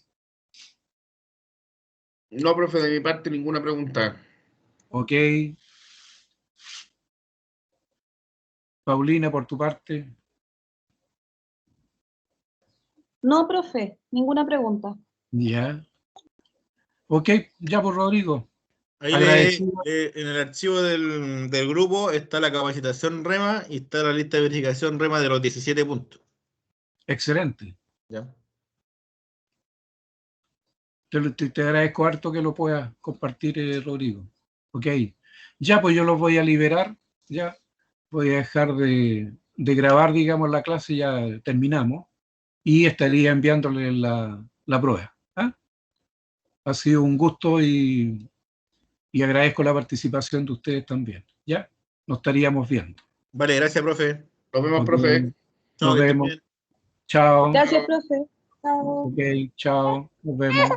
No, profe, de mi parte ninguna pregunta. Ok. Paulina, por tu parte. No, profe, ninguna pregunta. Ya. Ok, ya por Rodrigo. Ahí Agradecido. en el archivo del grupo está la capacitación REMA y está la lista de verificación REMA de los 17 puntos. Excelente. ¿Ya? Te agradezco harto que lo puedas compartir, Rodrigo. Ok. Ya, pues yo los voy a liberar. Ya. Voy a dejar de grabar, digamos, la clase, ya terminamos. Y estaría enviándole la prueba. ¿Ah? Ha sido un gusto y agradezco la participación de ustedes también. ¿Ya? nos estaríamos viendo. Vale, gracias, profe. Nos vemos, Ok, profe. Chao, nos que estén vemos. bien. Chao. Gracias, profe. Chao. Ok, chao. Nos vemos.